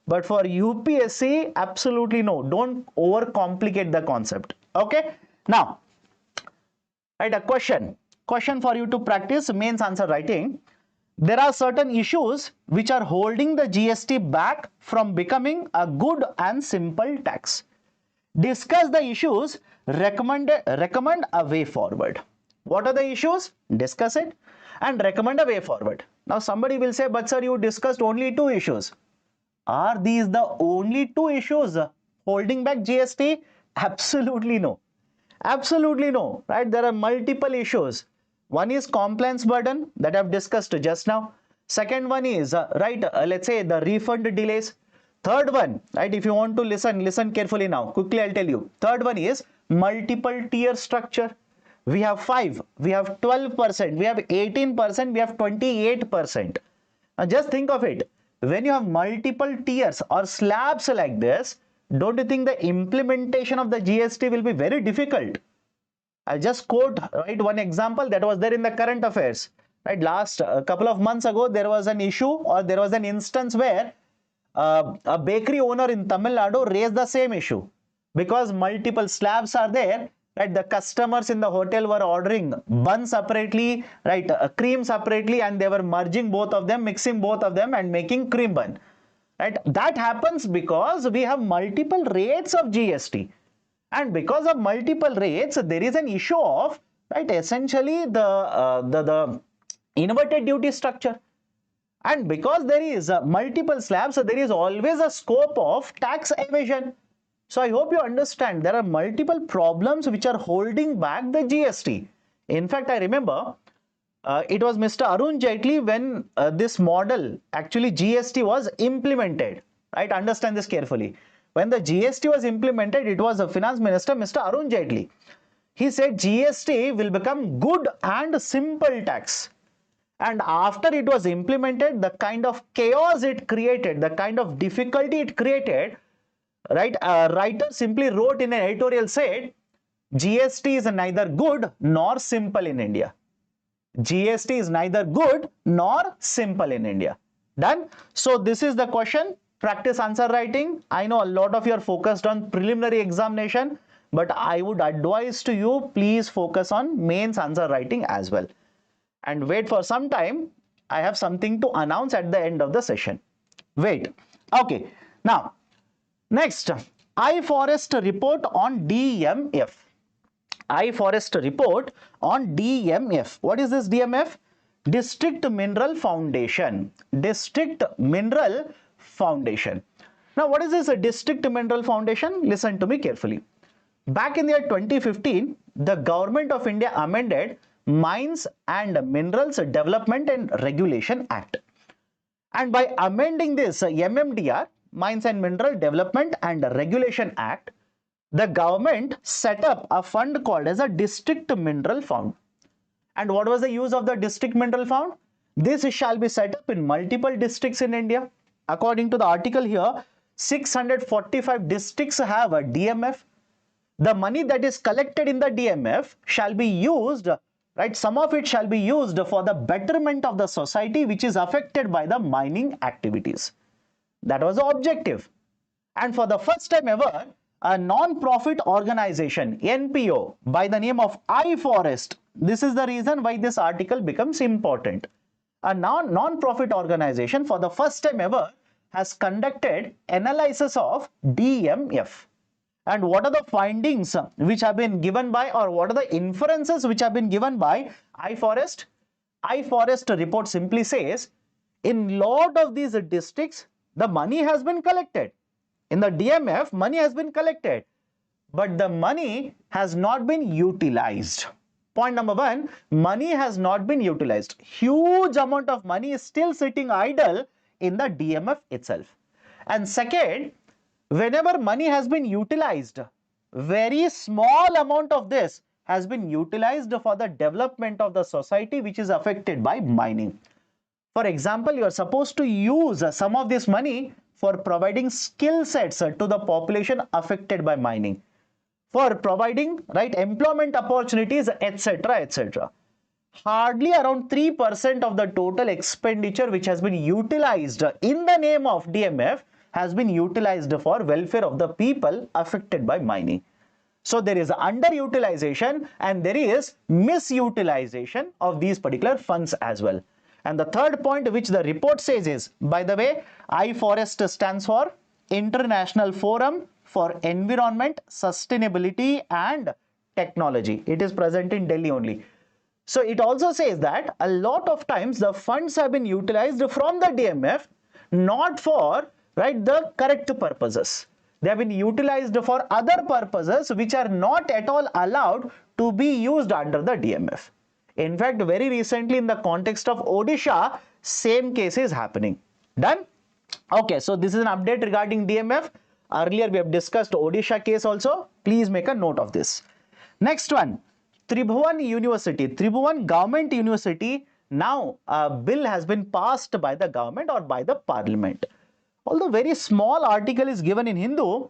But for UPSC, absolutely no. Don't overcomplicate the concept. Okay. Now, right, a question for you to practice mains answer writing. There are certain issues which are holding the GST back from becoming a good and simple tax. Discuss the issues, recommend a way forward. What are the issues? Discuss it and recommend a way forward. Now somebody will say, but sir, you discussed only 2 issues. Are these the only 2 issues holding back GST? Absolutely no. Absolutely no. Right? There are multiple issues. One is compliance burden that I've discussed just now. Second one is, let's say the refund delays. Third one, right, if you want to listen carefully now. Quickly, I'll tell you. Third one is multiple tier structure. We have 5, we have 12%, we have 18%, we have 28%. Now just think of it. When you have multiple tiers or slabs like this, don't you think the implementation of the GST will be very difficult? I'll just quote, right, one example that was there in the current affairs. Right, last couple of months ago, there was an issue or there was an instance where a bakery owner in Tamil Nadu raised the same issue because multiple slabs are there. Right, the customers in the hotel were ordering bun separately, right, cream separately, and they were merging both of them, mixing both of them, and making cream bun. Right, that happens because we have multiple rates of GST, and because of multiple rates, there is an issue of, right, essentially the inverted duty structure. And because there is multiple slabs, so there is always a scope of tax evasion. So I hope you understand there are multiple problems which are holding back the GST. In fact, I remember it was Mr. Arun Jaitley when this model, actually GST, was implemented. Right? Understand this carefully. When the GST was implemented, it was the Finance Minister, Mr. Arun Jaitley. He said GST will become good and simple tax. And after it was implemented, the kind of chaos it created, the kind of difficulty it created, right? A writer simply wrote in an editorial, said, GST is neither good nor simple in India. GST is neither good nor simple in India. Done? So this is the question. Practice answer writing. I know a lot of you are focused on preliminary examination, but I would advise to you, please focus on mains answer writing as well. And wait for some time. I have something to announce at the end of the session. Wait. Okay. Now, next, iForest report on DMF. iForest report on DMF. What is this DMF? District Mineral Foundation. District Mineral Foundation. Now, what is this District Mineral Foundation? Listen to me carefully. Back in the year 2015, the Government of India amended Mines and Minerals Development and Regulation Act. And by amending this MMDR, Mines and Mineral Development and Regulation Act, the government set up a fund called as a District Mineral Fund. And what was the use of the District Mineral Fund? This shall be set up in multiple districts in India. According to the article here, 645 districts have a DMF. The money that is collected in the DMF shall be used, right? Some of it shall be used for the betterment of the society which is affected by the mining activities. That was the objective. And for the first time ever, a non-profit organization, NPO, by the name of iForest, this is the reason why this article becomes important. A non-profit organization for the first time ever has conducted analysis of DMF. And what are the findings which have been given by, or what are the inferences which have been given by iForest? iForest report simply says, in lot of these districts, the money has been collected. In the DMF, money has been collected. but the money has not been utilized. Point number one, money has not been utilized. Huge amount of money is still sitting idle in the DMF itself. And second, whenever money has been utilized, very small amount of this has been utilized for the development of the society which is affected by mining. For example, you are supposed to use some of this money for providing skill sets to the population affected by mining, for providing employment opportunities, etc., etc. Hardly around 3% of the total expenditure which has been utilized in the name of DMF has been utilized for welfare of the people affected by mining. So there is underutilization and there is misutilization of these particular funds as well. And the third point which the report says is, by the way, iForest stands for International Forum for Environment, Sustainability and Technology. It is present in Delhi only. So it also says that a lot of times the funds have been utilized from the DMF not for the correct purposes. They have been utilized for other purposes which are not at all allowed to be used under the DMF. In fact, very recently in the context of Odisha, same case is happening. Done? Okay, so this is an update regarding DMF. Earlier we have discussed Odisha case also. Please make a note of this. Next one, Tribhuvan University, Tribhuvan Government University. Now a bill has been passed by the government or by the parliament. Although very small article is given in Hindu,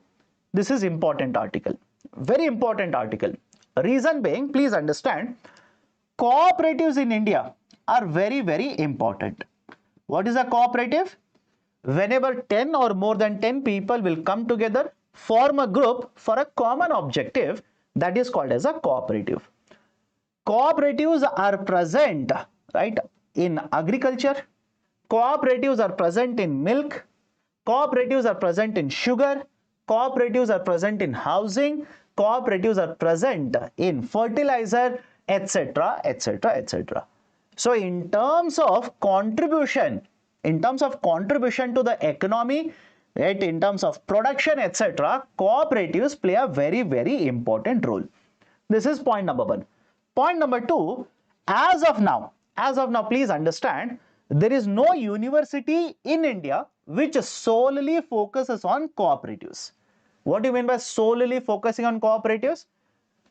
this is important article, very important article. Reason being, please understand, cooperatives in India are very, very important. What is a cooperative? Whenever 10 or more than 10 people will come together, form a group for a common objective, that is called as a cooperative. Cooperatives are present, in agriculture. Cooperatives are present in milk. Cooperatives are present in sugar. Cooperatives are present in housing. Cooperatives are present in fertilizer, etc., etc., etc. So in terms of contribution to the economy, in terms of production, etc., cooperatives play a very, very important role. This is point number one. Point number two, as of now, please understand, there is no university in India which solely focuses on cooperatives. What do you mean by solely focusing on cooperatives?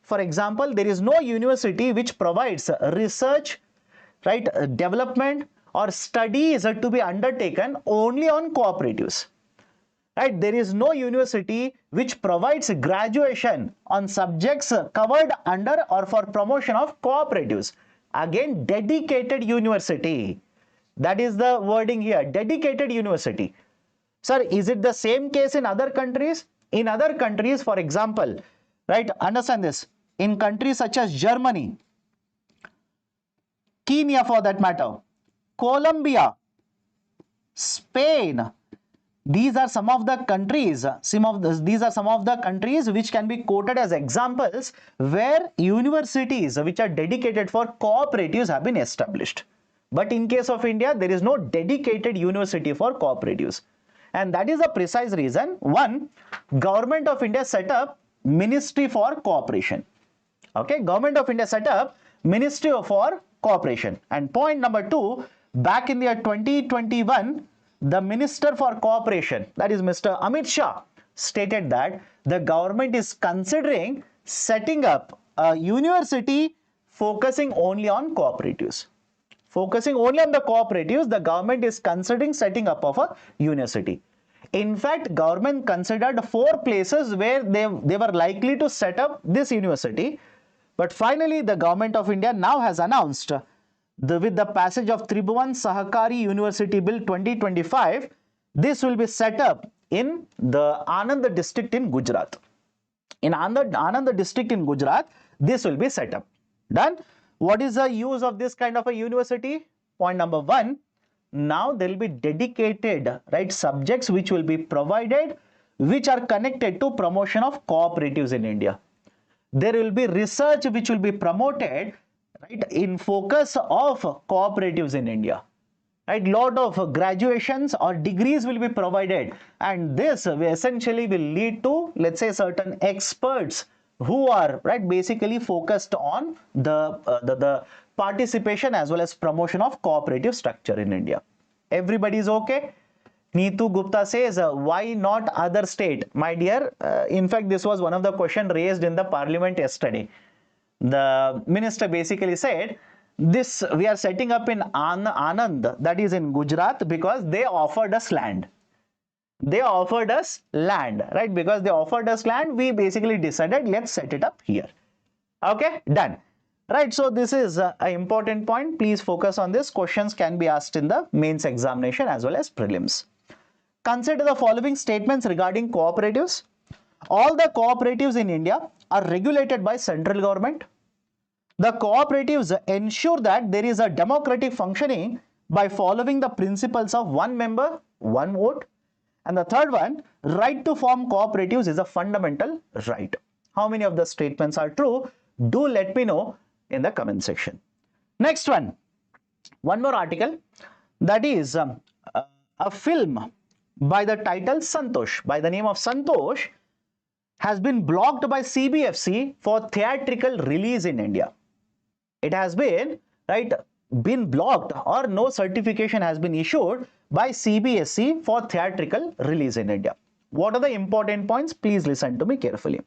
For example, there is no university which provides research, development or studies to be undertaken only on cooperatives. There is no university which provides graduation on subjects covered under or for promotion of cooperatives. Again, dedicated university. That is the wording here, dedicated university. Sir, is it the same case in other countries? In other countries, for example, understand this, in countries such as Germany, Kenya for that matter, Colombia, Spain, these are some of the countries, which can be quoted as examples where universities which are dedicated for cooperatives have been established. But in case of India, there is no dedicated university for cooperatives. And that is the precise reason, one, Government of India set up Ministry for Cooperation. Okay, Government of India set up Ministry for Cooperation. And point number two, back in the year 2021, the Minister for Cooperation, that is Mr. Amit Shah, stated that the government is considering setting up a university focusing only on cooperatives. Focusing only on the cooperatives, the government is considering setting up of a university. In fact, government considered 4 places where they were likely to set up this university. But finally, the Government of India now has announced, with the passage of Tribhuvan Sahakari University Bill 2025, this will be set up in the Anand district in Gujarat. In Anand district in Gujarat, this will be set up. Done? What is the use of this kind of a university? Point number one, now there will be dedicated subjects which will be provided, which are connected to promotion of cooperatives in India. There will be research which will be promoted in focus of cooperatives in India. right? Lot of graduations or degrees will be provided, and this essentially will lead to, let's say, certain experts who are, right, basically focused on the participation as well as promotion of cooperative structure in India. Everybody is okay? Neetu Gupta says, why not other state? My dear, in fact, this was one of the question raised in the parliament yesterday. The minister basically said, this we are setting up in Anand, that is in Gujarat, because they offered us land. They offered us land, right? Because they offered us land, we basically decided, let's set it up here. Okay, done. Right, so this is an important point. Please focus on this. Questions can be asked in the mains examination as well as prelims. Consider the following statements regarding cooperatives. All the cooperatives in India are regulated by central government. The cooperatives ensure that there is a democratic functioning by following the principles of one member, one vote. And the third one, right to form cooperatives is a fundamental right. How many of the statements are true? Do let me know in the comment section. Next one more article, that is a film by the title Santosh, by the name of Santosh, has been blocked by CBFC for theatrical release in India. It has been, right, been blocked, or no certification has been issued by CBSE for theatrical release in India. What are the important points? Please listen to me carefully.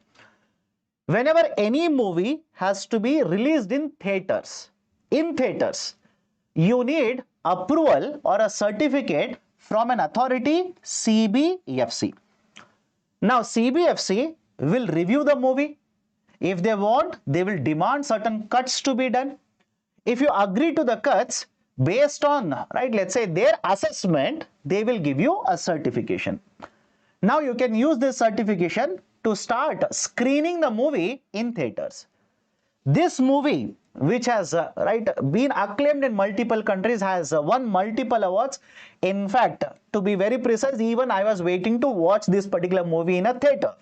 Whenever any movie has to be released in theaters, you need approval or a certificate from an authority, CBFC. Now, CBFC will review the movie. If they want, they will demand certain cuts to be done. If you agree to the cuts, based on, right, let's say their assessment, they will give you a certification. Now you can use this certification to start screening the movie in theaters. This movie, which has been acclaimed in multiple countries, has won multiple awards. In fact, to be very precise, even I was waiting to watch this particular movie in a theater.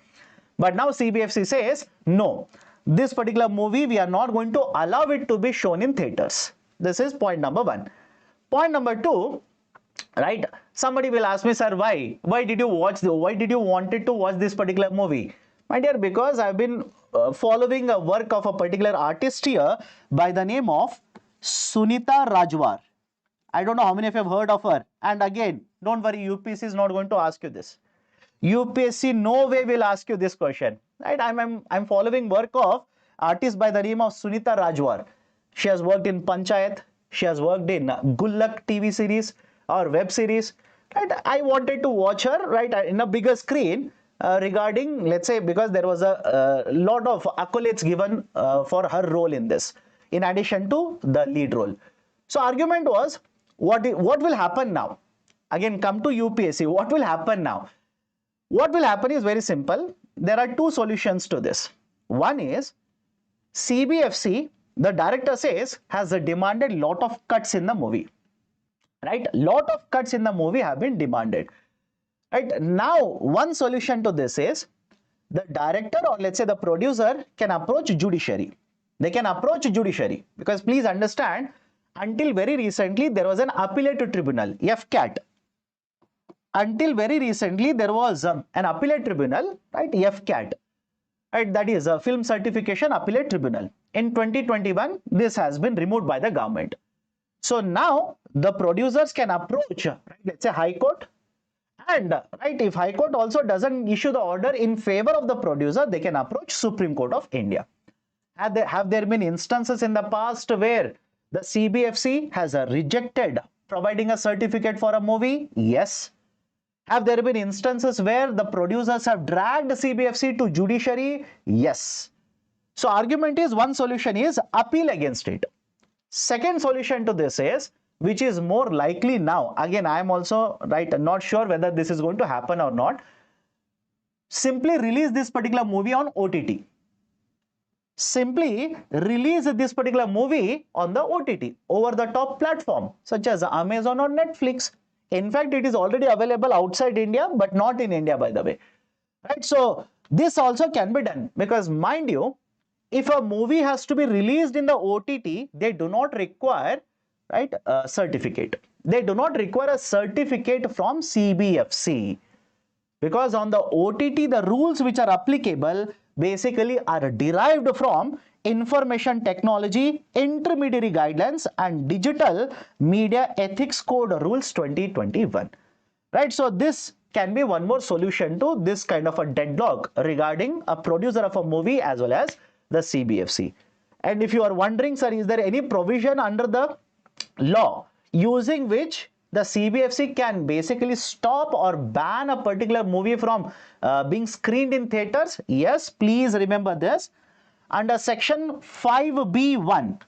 But now CBFC says, no, this particular movie, we are not going to allow it to be shown in theaters. This is point number one. Point number two, right? Somebody will ask me, sir, why? Why did you wanted to watch this particular movie? My dear, because I've been following a work of a particular artist here by the name of Sunita Rajwar. I don't know how many of you have heard of her. And again, don't worry, UPSC is not going to ask you this. UPSC no way will ask you this question, right? I'm following work of artist by the name of Sunita Rajwar. She has worked in Panchayat. She has worked in Gullak TV series or web series. Right? I wanted to watch her, right, in a bigger screen regarding, let's say, because there was a lot of accolades given for her role in this, in addition to the lead role. So argument was, what will happen now? Again, come to UPSC. What will happen now? What will happen is very simple. There are two solutions to this. One is CBFC, the director says, has demanded lot of cuts in the movie. Right? Lot of cuts in the movie have been demanded. Right? Now, one solution to this is the director, or let's say the producer, can approach judiciary. They can approach judiciary, because please understand, until very recently, there was an appellate tribunal, FCAT. Until very recently, there was an appellate tribunal, right, FCAT, right, that is a Film Certification Appellate Tribunal. In 2021, this has been removed by the government. So now the producers can approach, right, let's say High Court, and right, if High Court also doesn't issue the order in favor of the producer, they can approach Supreme Court of India. Have there been instances in the past where the CBFC has rejected providing a certificate for a movie? Yes. Have there been instances where the producers have dragged CBFC to judiciary? Yes. So argument is, one solution is appeal against it. Second solution to this is, which is more likely now, again I am also not sure whether this is going to happen or not, simply release this particular movie on OTT. Simply release this particular movie on the OTT, over the top platform, such as Amazon or Netflix. In fact, it is already available outside India, but not in India, by the way. Right? So this also can be done, because mind you, if a movie has to be released in the OTT, they do not require, right, a certificate. They do not require a certificate from CBFC, because on the OTT, the rules which are applicable basically are derived from Information Technology Intermediary Guidelines and Digital Media Ethics Code Rules 2021. Right, so this can be one more solution to this kind of a deadlock regarding a producer of a movie as well as the CBFC. And if you are wondering, sir, is there any provision under the law using which the CBFC can basically stop or ban a particular movie from being screened in theaters? Yes, please remember this. Under section 5B1,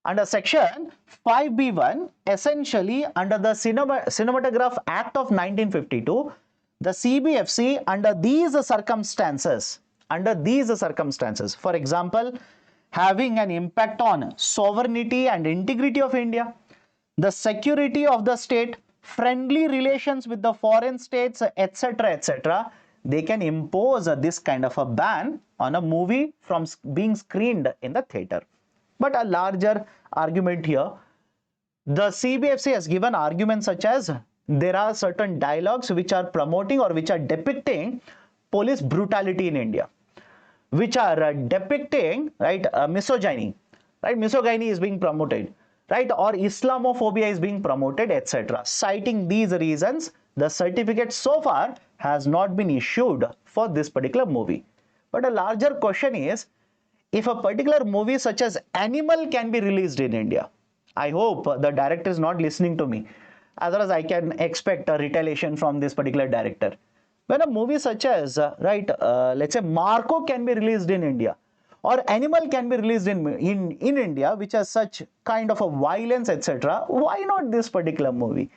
under section 5B1, essentially under the Cinematograph Act of 1952, the CBFC under these circumstances, for example, having an impact on sovereignty and integrity of India, the security of the state, friendly relations with the foreign states, etc., etc., they can impose this kind of a ban on a movie from being screened in the theater. But a larger argument here, the CBFC has given arguments such as there are certain dialogues which are promoting or which are depicting police brutality in India, which are depicting, right, misogyny, right, misogyny is being promoted, right, or Islamophobia is being promoted, etc. Citing these reasons, the certificate so far has not been issued for this particular movie. But a larger question is, if a particular movie such as Animal can be released in India, I hope the director is not listening to me, otherwise I can expect a retaliation from this particular director. When a movie such as, let's say Marco can be released in India, or Animal can be released in India, which has such kind of a violence, etc., why not this particular movie?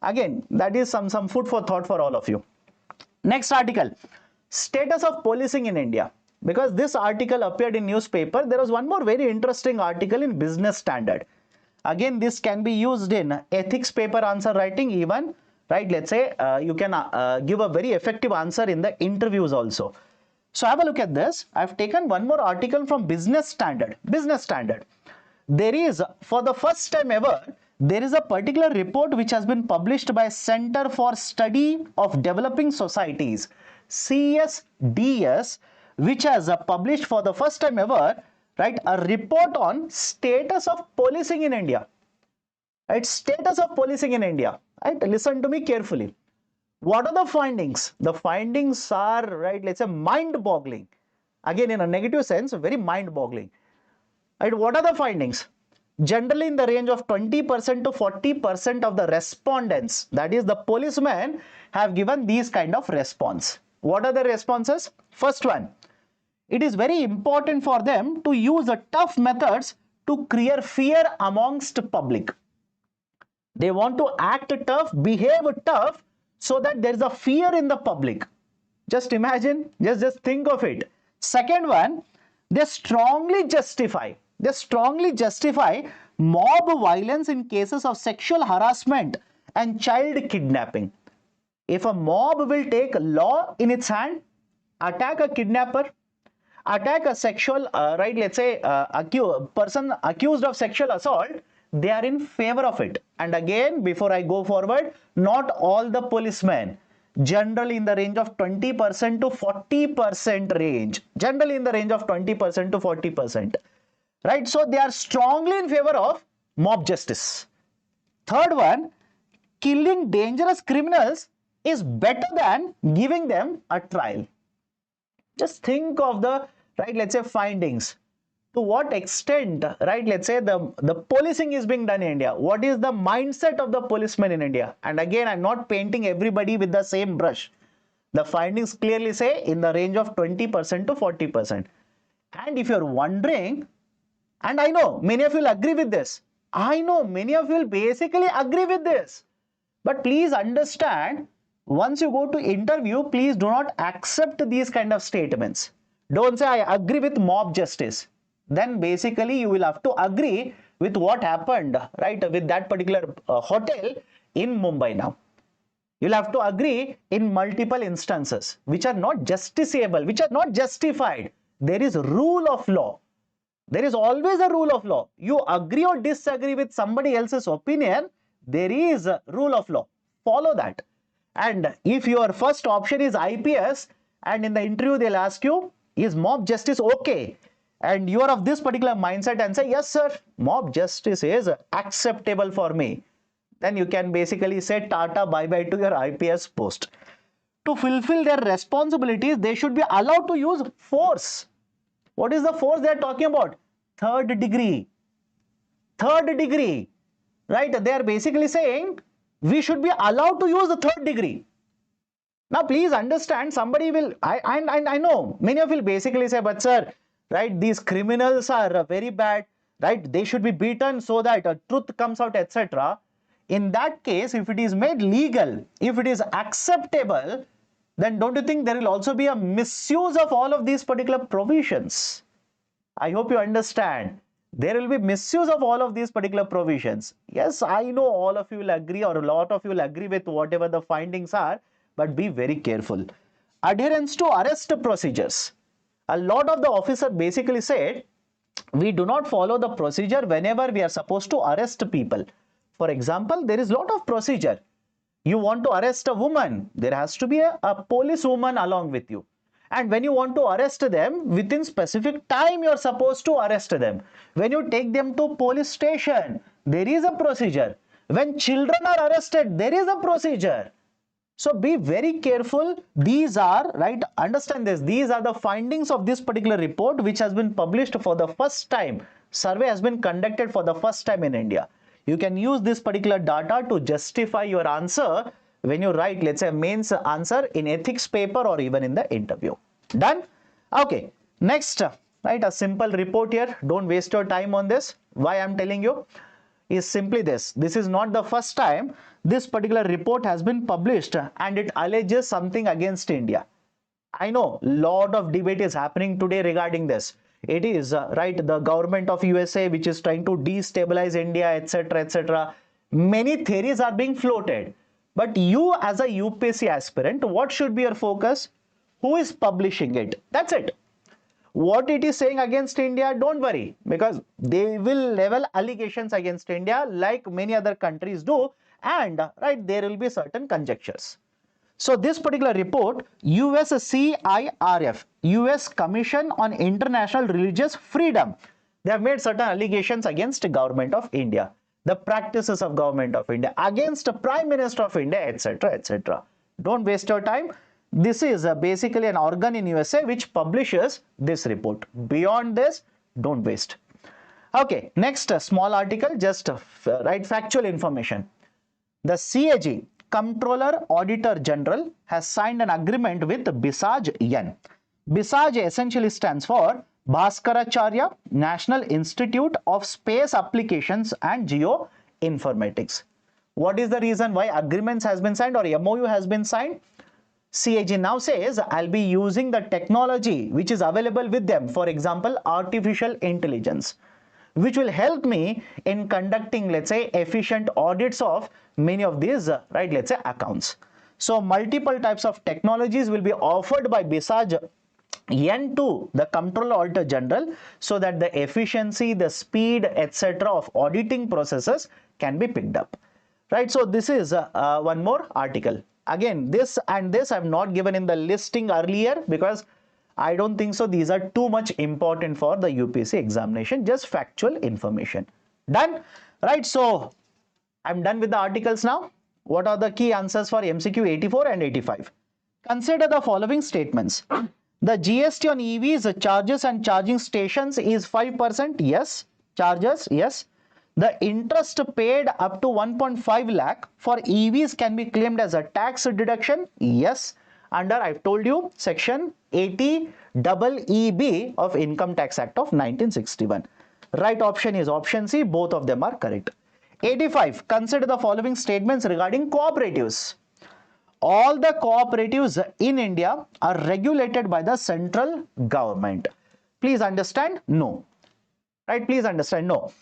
Again, that is some food for thought for all of you. Next article, status of policing in India. Because this article appeared in newspaper, there was one more very interesting article in Business Standard. Again, this can be used in ethics paper answer writing even, right? Let's say you can give a very effective answer in the interviews also. So have a look at this. I've taken one more article from Business Standard. Business Standard. There is, for the first time ever, there is a particular report which has been published by Center for Study of Developing Societies, CSDS, which has published for the first time ever, right, a report on status of policing in India. Right, status of policing in India. Right, listen to me carefully. What are the findings? The findings are, right, let's say mind-boggling. Again, in a negative sense, very mind-boggling. Right, what are the findings? Generally, in the range of 20% to 40% of the respondents, that is the policemen, have given these kind of response. What are the responses? First one, it is very important for them to use tough methods to create fear amongst public. They want to act tough, behave tough, so that there is a fear in the public. Just imagine, just think of it. Second one, they strongly justify mob violence in cases of sexual harassment and child kidnapping. If a mob will take law in its hand, attack a kidnapper, attack a sexual, person accused of sexual assault, they are in favor of it. And again, before I go forward, not all the policemen, generally in the range of 20% to 40% range, generally in the range of 20% to 40%, right? So they are strongly in favor of mob justice. Third one, killing dangerous criminals is better than giving them a trial. Just think of the, right, let's say findings. To what extent, right, let's say the policing is being done in India. What is the mindset of the policeman in India? And again, I'm not painting everybody with the same brush. The findings clearly say in the range of 20% to 40%. And if you're wondering, and I know many of you will agree with this. I know many of you will basically agree with this. But please understand, once you go to interview, please do not accept these kind of statements. Don't say, I agree with mob justice. Then basically you will have to agree with what happened, right, with that particular hotel in Mumbai now. You'll have to agree in multiple instances, which are not justiciable, which are not justified. There is rule of law. There is always a rule of law. You agree or disagree with somebody else's opinion There is a rule of law. Follow that. And if your first option is IPS and in the interview they'll ask you, is mob justice okay? And you are of this particular mindset and say, yes sir, mob justice is acceptable for me. Then you can basically say tata bye-bye to your IPS post. To fulfill their responsibilities, they should be allowed to use force. What is the force they are talking about? Third degree. Third degree. Right? They are basically saying we should be allowed to use the third degree. Now, please understand, somebody will, I know, many of you will basically say, but sir, right, these criminals are very bad, right? They should be beaten so that truth comes out, etc. In that case, if it is made legal, if it is acceptable, then don't you think there will also be a misuse of all of these particular provisions? I hope you understand. There will be misuse of all of these particular provisions. Yes, I know all of you will agree, or a lot of you will agree with whatever the findings are, but be very careful. Adherence to arrest procedures. A lot of the officers basically said, we do not follow the procedure whenever we are supposed to arrest people. For example, there is a lot of procedure. You want to arrest a woman, there has to be a police woman along with you. And when you want to arrest them, within specific time you are supposed to arrest them. When you take them to police station, there is a procedure. When children are arrested, there is a procedure. So be very careful. These are, right, understand this, these are the findings of this particular report which has been published for the first time. Survey has been conducted for the first time in India. You can use this particular data to justify your answer when you write, let's say, mains answer in ethics paper or even in the interview. Done? Okay. Next, right, a simple report here. Don't waste your time on this. Why I'm telling you is simply this. This is not the first time this particular report has been published and it alleges something against India. I know a lot of debate is happening today regarding this. It is right, the government of USA which is trying to destabilize India, etc., etc. Many theories are being floated. But you as a UPSC aspirant, what should be your focus? Who is publishing it? That's it. What it is saying against India, don't worry, because they will level allegations against India like many other countries do, and right, there will be certain conjectures. So this particular report, USCIRF, US Commission on International Religious Freedom, they have made certain allegations against the government of India, the practices of government of India, against the Prime Minister of India, etc., etc. Don't waste your time. This is basically an organ in USA which publishes this report. Beyond this, don't waste. Okay, next small article, just right, factual information. The CAG, Comptroller Auditor General, has signed an agreement with BISAG-N. BISAG essentially stands for Bhaskaracharya National Institute of Space Applications and Geoinformatics. What is the reason why agreements has been signed or MOU has been signed? CAG now says, I'll be using the technology which is available with them, for example, artificial intelligence, which will help me in conducting, let's say, efficient audits of many of these, right, let's say, accounts. So multiple types of technologies will be offered by BISAG-N to the Comptroller Auditor General so that the efficiency, the speed, etc. of auditing processes can be picked up. Right, so this is one more article. Again, this and this I have not given in the listing earlier because I don't think so these are too much important for the UPSC examination, just factual information. Done? Right, so I'm done with the articles now. What are the key answers for MCQ 84 and 85? Consider the following statements. The GST on EVs, charges and charging stations is 5%. Yes. Charges, yes. The interest paid up to 1.5 lakh for EVs can be claimed as a tax deduction. Yes. Under, I've told you, section 80EEB of Income Tax Act of 1961. Right option is option C. Both of them are correct. 85. Consider the following statements regarding cooperatives. All the cooperatives in India are regulated by the central government. Please understand, no. Right? Please understand, no.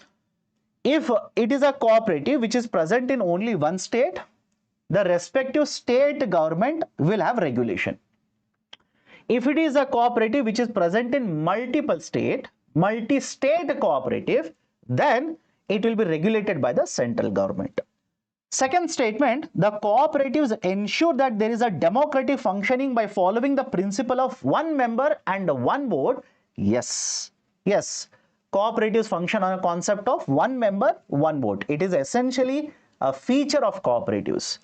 If it is a cooperative which is present in only one state, the respective state government will have regulation. If it is a cooperative which is present in multiple state, multi-state cooperative, then it will be regulated by the central government. Second statement, the cooperatives ensure that there is a democratic functioning by following the principle of one member and one vote. Yes, yes, cooperatives function on a concept of one member, one vote. It is essentially a feature of cooperatives.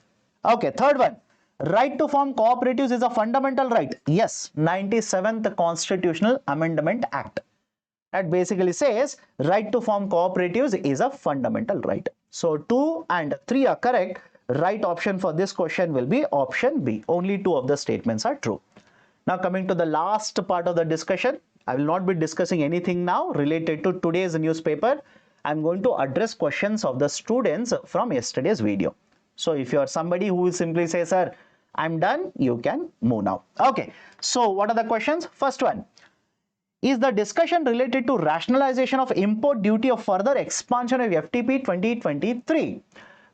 Okay, third one, right to form cooperatives is a fundamental right. Yes, 97th Constitutional Amendment Act. That basically says right to form cooperatives is a fundamental right. So 2 and 3 are correct. Right option for this question will be option B. Only 2 of the statements are true. Now coming to the last part of the discussion, I will not be discussing anything now related to today's newspaper. I'm going to address questions of the students from yesterday's video. So if you are somebody who will simply say, sir, I'm done, you can move now. Okay, so what are the questions? First one, is the discussion related to rationalization of import duty of further expansion of FTP 2023.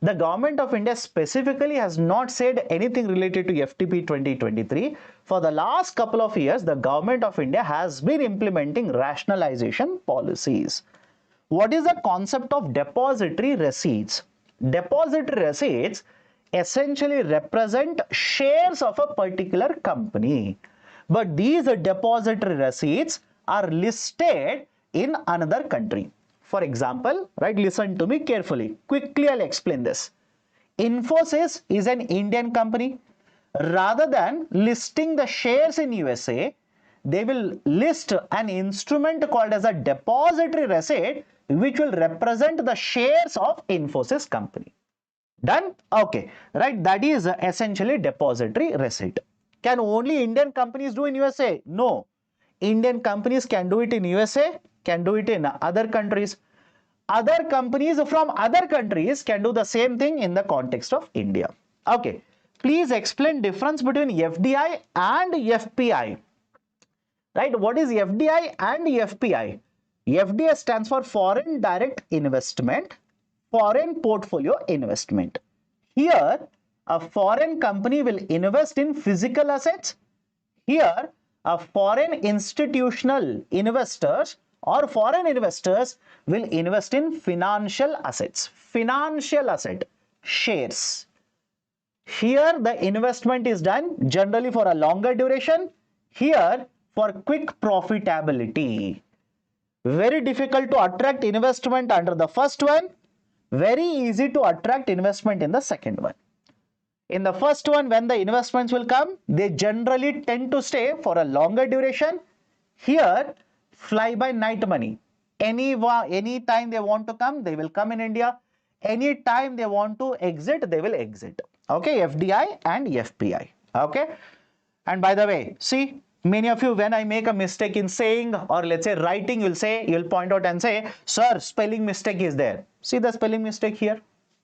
The government of India specifically has not said anything related to FTP 2023. For the last couple of years, the government of India has been implementing rationalization policies. What is the concept of depository receipts? Depository receipts essentially represent shares of a particular company. But these depository receipts are listed in another country. For example, right, listen to me carefully. Quickly, I'll explain this. Infosys is an Indian company. Rather than listing the shares in USA, they will list an instrument called as a depository receipt, which will represent the shares of Infosys company. Done? Okay, right, that is essentially depository receipt. Can only Indian companies do in USA? No. Indian companies can do it in USA, can do it in other countries. Other companies from other countries can do the same thing in the context of India. Okay, please explain difference between FDI and FPI. Right, what is FDI and FPI? FDI stands for Foreign Direct Investment, Foreign Portfolio Investment. Here, a foreign company will invest in physical assets. Here, a foreign institutional investors or foreign investors will invest in financial assets. Financial asset, shares. Here, the investment is done generally for a longer duration. Here, for quick profitability. Very difficult to attract investment under the first one. Very easy to attract investment in the second one. In the first one, when the investments will come, they generally tend to stay for a longer duration. Here, fly by night money. Any time they want to come, they will come in India. Any time they want to exit, they will exit. Okay, FDI and FPI. Okay. And by the way, see, many of you, when I make a mistake in saying or let's say writing, you'll point out and say, sir, spelling mistake is there. See the spelling mistake here.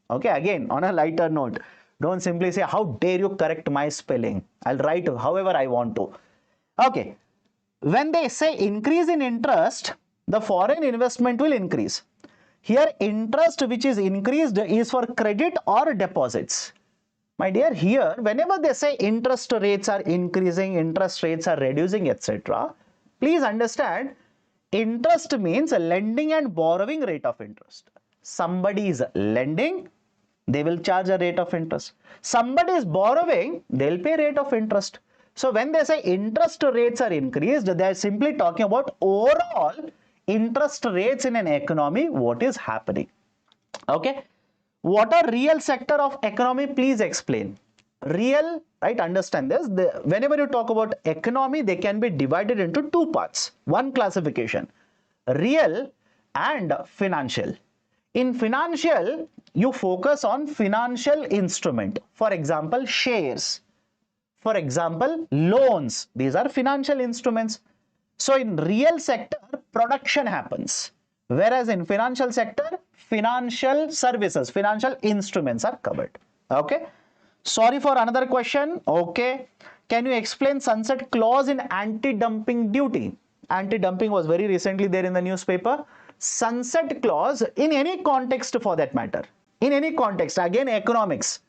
Okay, again, on a lighter note, don't simply say, how dare you correct my spelling? I'll write however I want to. Okay, when they say increase in interest, the foreign investment will increase. Here, interest which is increased is for credit or deposits. My dear, here, whenever they say interest rates are increasing, interest rates are reducing, etc., please understand, interest means lending and borrowing rate of interest. Somebody is lending, they will charge a rate of interest. Somebody is borrowing, they'll pay rate of interest. So when they say interest rates are increased, they are simply talking about overall interest rates in an economy, what is happening. Okay. What are real sector of economy? Please explain. Real, right? Understand this. Whenever you talk about economy, they can be divided into two parts. One classification, real and financial. In financial, you focus on financial instrument. For example, shares. For example, loans. These are financial instruments. So in real sector, production happens. Whereas in financial sector, financial services, financial instruments are covered. Okay. Sorry for another question. Okay. Can you explain sunset clause in anti-dumping duty? Anti-dumping was very recently there in the newspaper. Sunset clause in any context for that matter. In any context, again economics.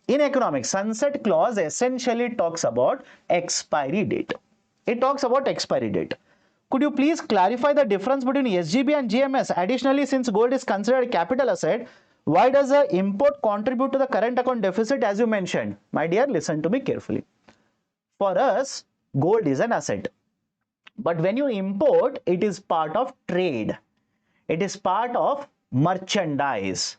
In economics, sunset clause essentially talks about expiry date. It talks about expiry date. Could you please clarify the difference between SGB and GMS? Additionally, since gold is considered a capital asset, Why does the import contribute to the current account deficit as you mentioned? My dear, listen to me carefully. For us, gold is an asset. But when you import, it is part of trade. It is part of merchandise,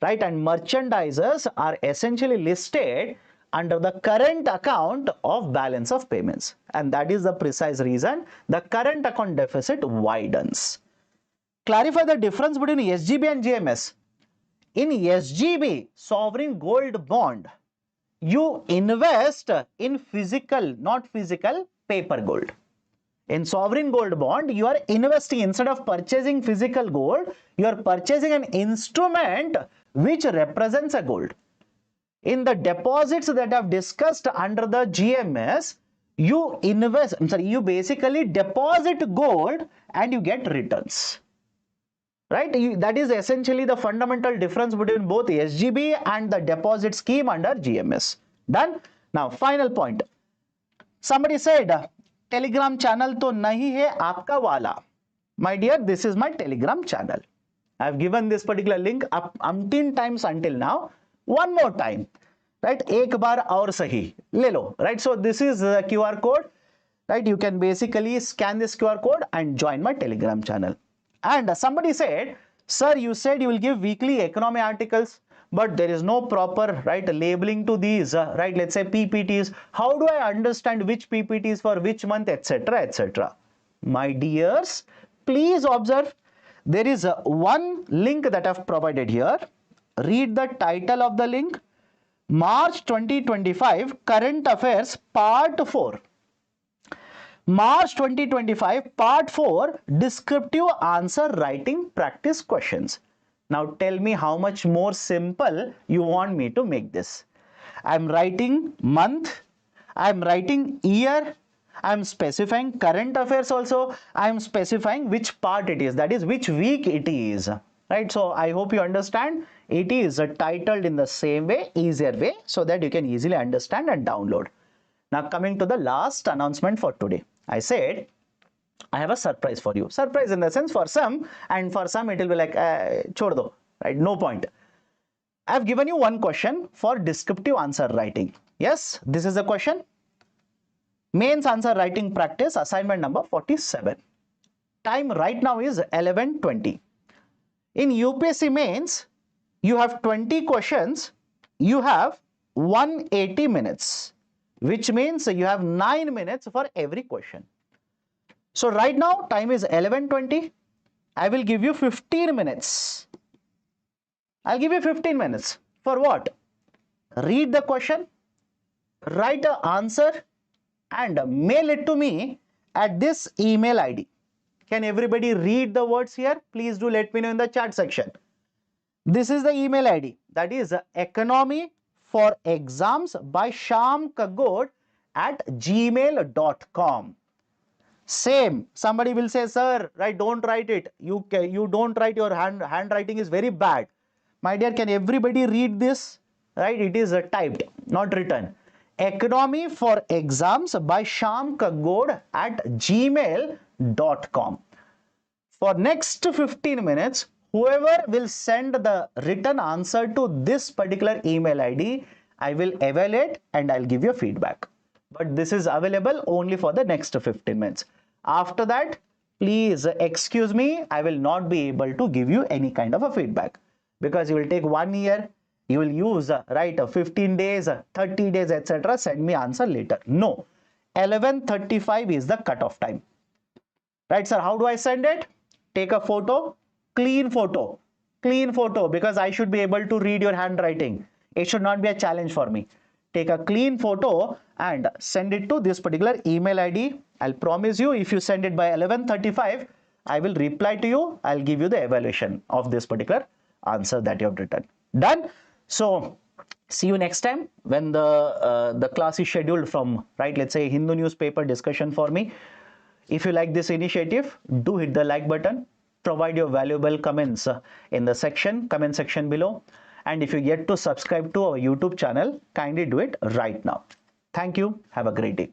right? And merchandisers are essentially listed under the current account of balance of payments. And that is the precise reason the current account deficit widens. Clarify the difference between SGB and GMS. In SGB, sovereign gold bond, you invest in physical, not physical, paper gold. In sovereign gold bond, you are investing, instead of purchasing physical gold, you are purchasing an instrument which represents a gold. In the deposits that I've discussed under the GMS, you you basically deposit gold and you get returns. Right? That is essentially the fundamental difference between both SGB and the deposit scheme under GMS. Done? Now, final point. Somebody said, Telegram channel to nahi hai aapka wala. My dear, this is my Telegram channel. I have given this particular link up umpteen times until now. One more time. Right? Ek bar aur sahi. Le lo. Right? So, this is the QR code. Right? You can basically scan this QR code and join my Telegram channel. And somebody said, sir, you said you will give weekly economy articles, but there is no proper, right, labeling to these, right, let's say PPTs. How do I understand which PPTs for which month, etc., etc.? My dears, please observe, there is one link that I've provided here. Read the title of the link. March 2025 Current Affairs Part 4. March 2025 Part 4 Descriptive Answer Writing Practice Questions. Now tell me how much more simple you want me to make this. I am writing month, I am writing year, I am specifying current affairs also, I am specifying which part it is, that is which week it is. Right? So I hope you understand. It is titled in the same way, easier way, so that you can easily understand and download. Now coming to the last announcement for today. I said, I have a surprise for you. Surprise in the sense for some, and for some it will be like, chhod do, right? No point. I have given you one question for descriptive answer writing. Yes, this is the question. Mains answer writing practice, assignment number 47. Time right now is 11:20. In UPSC mains, you have 20 questions. You have 180 minutes. Which means you have 9 minutes for every question. So right now time is 11:20. I will give you 15 minutes. I'll give you 15 minutes. For what? Read the question, write an answer and mail it to me at this email ID. Can everybody read the words here? Please do let me know in the chat section. This is the email ID. That is economy for exams by Shyam Kaggod at gmail.com. Same. Somebody will say, sir, right, don't write it. You don't write, your handwriting is very bad. My dear, can everybody read this? Right, it is typed, not written. Economy for exams by Shyam Kaggod at gmail.com. For next 15 minutes, whoever will send the written answer to this particular email ID, I will evaluate and I'll give you feedback. But this is available only for the next 15 minutes. After that, please excuse me, I will not be able to give you any kind of a feedback because you will take 1 year, you will use, right, 15 days, 30 days, etc. Send me answer later. No, 11:35 is the cutoff time. Right, sir, how do I send it? Take a photo, clean photo, because I should be able to read your handwriting. It should not be a challenge for me. Take a clean photo and send it to this particular email ID. I'll promise you, if you send it by 11:35, I will reply to you. I'll give you the evaluation of this particular answer that you have written. Done? So, see you next time when the class is scheduled from, right, let's say Hindu newspaper discussion for me. If you like this initiative, do hit the like button. Provide your valuable comments in the comment section below. And if you yet to subscribe to our YouTube channel, kindly do it right now. Thank you. Have a great day.